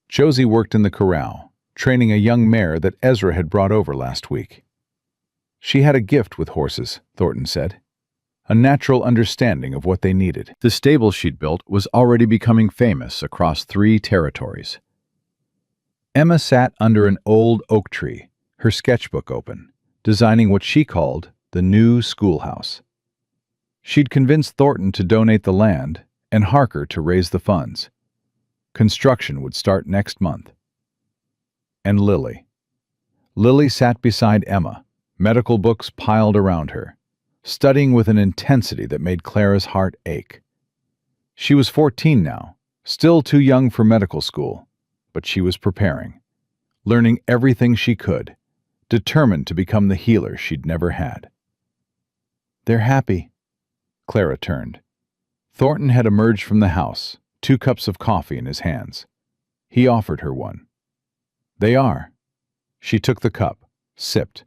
Josie worked in the corral, training a young mare that Ezra had brought over last week. She had a gift with horses, Thornton said. a natural understanding of what they needed. The stable she'd built was already becoming famous across 3 territories. Emma sat under an old oak tree, her sketchbook open, designing what she called the new schoolhouse. She'd convinced Thornton to donate the land and Harker to raise the funds. Construction would start next month. And Lily. Lily sat beside Emma, medical books piled around her, studying with an intensity that made Clara's heart ache. She was 14 now, still too young for medical school, but she was preparing, learning everything she could, determined to become the healer she'd never had. "They're happy." Clara turned. Thornton had emerged from the house, 2 cups of coffee in his hands. He offered her one. "They are." She took the cup, sipped.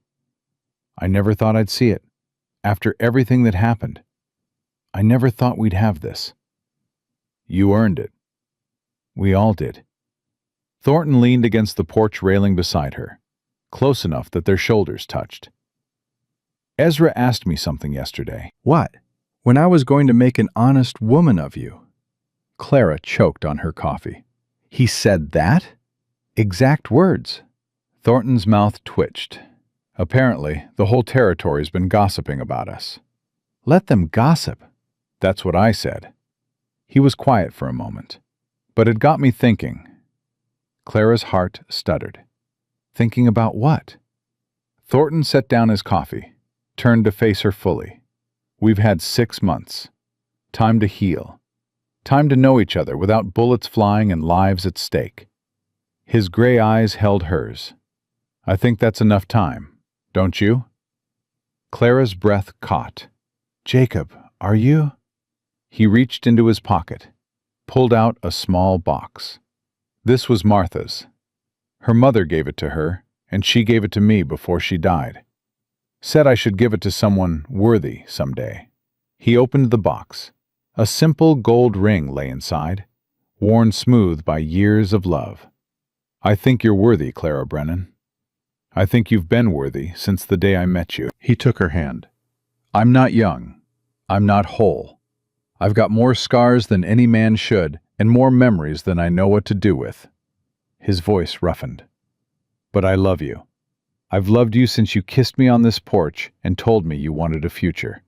"I never thought I'd see it. After everything that happened, I never thought we'd have this." "You earned it." "We all did." Thornton leaned against the porch railing beside her, close enough that their shoulders touched. "Ezra asked me something yesterday." "What?" "When I was going to make an honest woman of you." Clara choked on her coffee. "He said that?" "Exact words." Thornton's mouth twitched. "Apparently, the whole territory's been gossiping about us." "Let them gossip." "That's what I said." He was quiet for a moment, but it got me thinking. Clara's heart stuttered. Thinking about what? Thornton set down his coffee, turned to face her fully. "We've had 6 months. Time to heal. Time to know each other without bullets flying and lives at stake." His gray eyes held hers. "I think that's enough time, don't you?" Clara's breath caught. "Jacob, are you?" He reached into his pocket, pulled out a small box. This was Martha's. Her mother gave it to her, and she gave it to me before she died. Said I should give it to someone worthy someday. He opened the box. A simple gold ring lay inside, worn smooth by years of love. "I think you're worthy, Clara Brennan. I think you've been worthy since the day I met you." He took her hand. "I'm not young. I'm not whole. I've got more scars than any man should, and more memories than I know what to do with." His voice roughened. "But I love you. I've loved you since you kissed me on this porch and told me you wanted a future.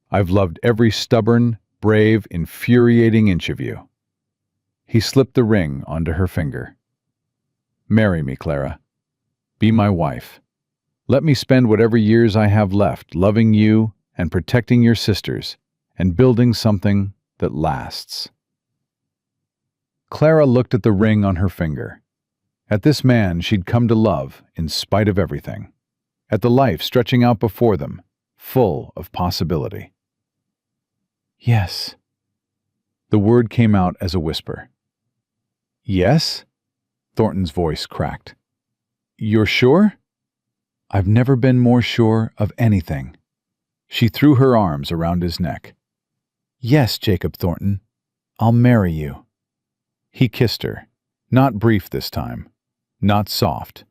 I've loved every stubborn, brave, infuriating inch of you." He slipped the ring onto her finger. "Marry me, Clara. Be my wife. Let me spend whatever years I have left loving you and protecting your sisters and building something that lasts." Clara looked at the ring on her finger, at this man she'd come to love in spite of everything, at the life stretching out before them, full of possibility. "Yes." The word came out as a whisper. "Yes?" Thornton's voice cracked. "You're sure?" "I've never been more sure of anything." She threw her arms around his neck. "Yes, Jacob Thornton, I'll marry you." He kissed her, not brief this time, not soft.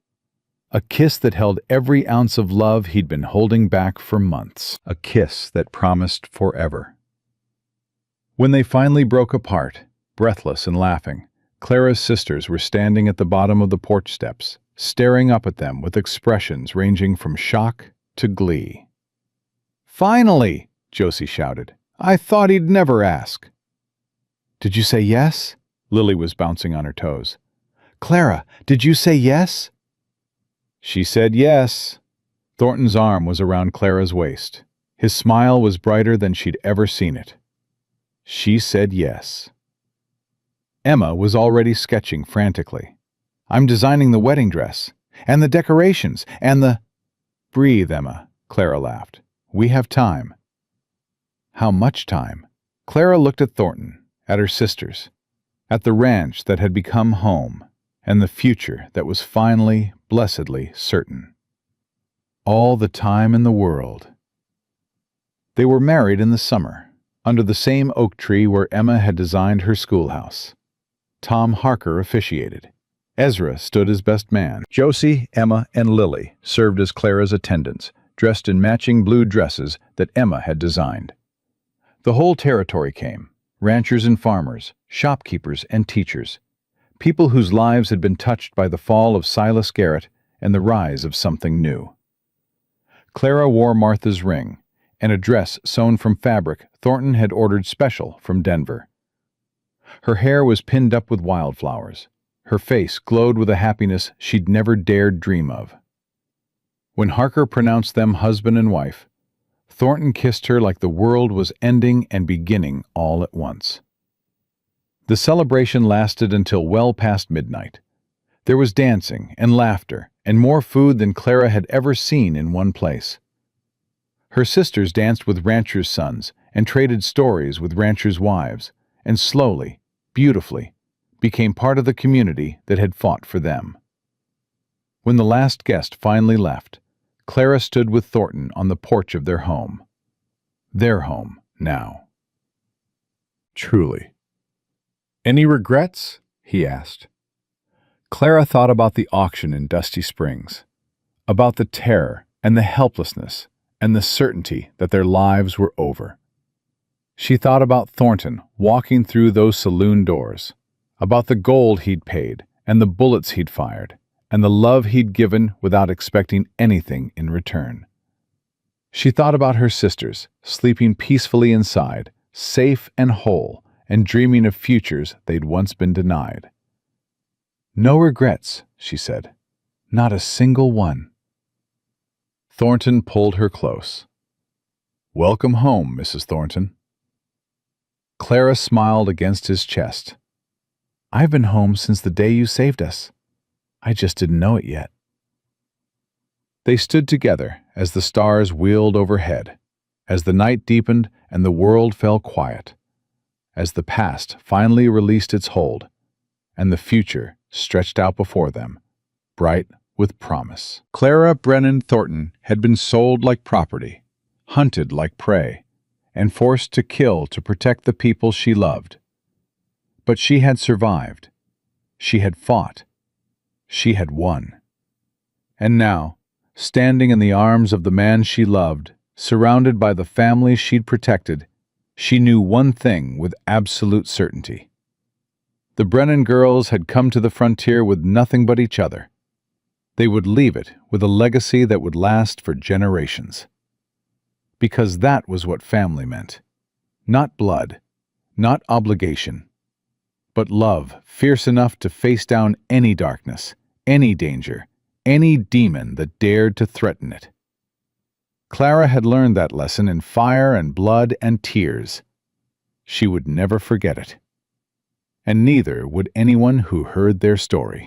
A kiss that held every ounce of love he'd been holding back for months. A kiss that promised forever. When they finally broke apart, breathless and laughing, Clara's sisters were standing at the bottom of the porch steps, staring up at them with expressions ranging from shock to glee. "Finally!" Josie shouted. "I thought he'd never ask." "Did you say yes?" Lily was bouncing on her toes. "Clara, did you say yes?" She said yes. Thornton's arm was around Clara's waist. His smile was brighter than she'd ever seen it. She said yes. Emma was already sketching frantically. "I'm designing the wedding dress, and the decorations, and the—" "Breathe, Emma," Clara laughed. "We have time." How much time? Clara looked at Thornton, at her sisters, at the ranch that had become home, and the future that was finally, blessedly certain. All the time in the world. They were married in the summer, under the same oak tree where Emma had designed her schoolhouse. Tom Harker officiated. Ezra stood as best man. Josie, Emma, and Lily served as Clara's attendants, dressed in matching blue dresses that Emma had designed. The whole territory came, ranchers and farmers, shopkeepers and teachers, people whose lives had been touched by the fall of Silas Garrett and the rise of something new. Clara wore Martha's ring, and a dress sewn from fabric Thornton had ordered special from Denver. Her hair was pinned up with wildflowers. Her face glowed with a happiness she'd never dared dream of. When Harker pronounced them husband and wife, Thornton kissed her like the world was ending and beginning all at once. The celebration lasted until well past midnight. There was dancing and laughter and more food than Clara had ever seen in one place. Her sisters danced with ranchers' sons and traded stories with ranchers' wives, and slowly, beautifully, became part of the community that had fought for them. When the last guest finally left, Clara stood with Thornton on the porch of their home. Their home now. Truly. Any regrets? He asked. Clara thought about the auction in Dusty Springs, about the terror and the helplessness and the certainty that their lives were over. She thought about Thornton walking through those saloon doors, about the gold he'd paid and the bullets he'd fired, and the love he'd given without expecting anything in return. She thought about her sisters, sleeping peacefully inside, safe and whole, and dreaming of futures they'd once been denied. "No regrets," she said. "Not a single one." Thornton pulled her close. "Welcome home, Mrs. Thornton." Clara smiled against his chest. "I've been home since the day you saved us. I just didn't know it yet." They stood together as the stars wheeled overhead, as the night deepened and the world fell quiet, as the past finally released its hold, and the future stretched out before them, bright with promise. Clara Brennan Thornton had been sold like property, hunted like prey, and forced to kill to protect the people she loved. But she had survived. She had fought. She had won. And now, standing in the arms of the man she loved, surrounded by the family she'd protected, she knew one thing with absolute certainty. The Brennan girls had come to the frontier with nothing but each other. They would leave it with a legacy that would last for generations. Because that was what family meant. Not blood, not obligation, but love fierce enough to face down any darkness, any danger, any demon that dared to threaten it. Clara had learned that lesson in fire and blood and tears. She would never forget it. And neither would anyone who heard their story.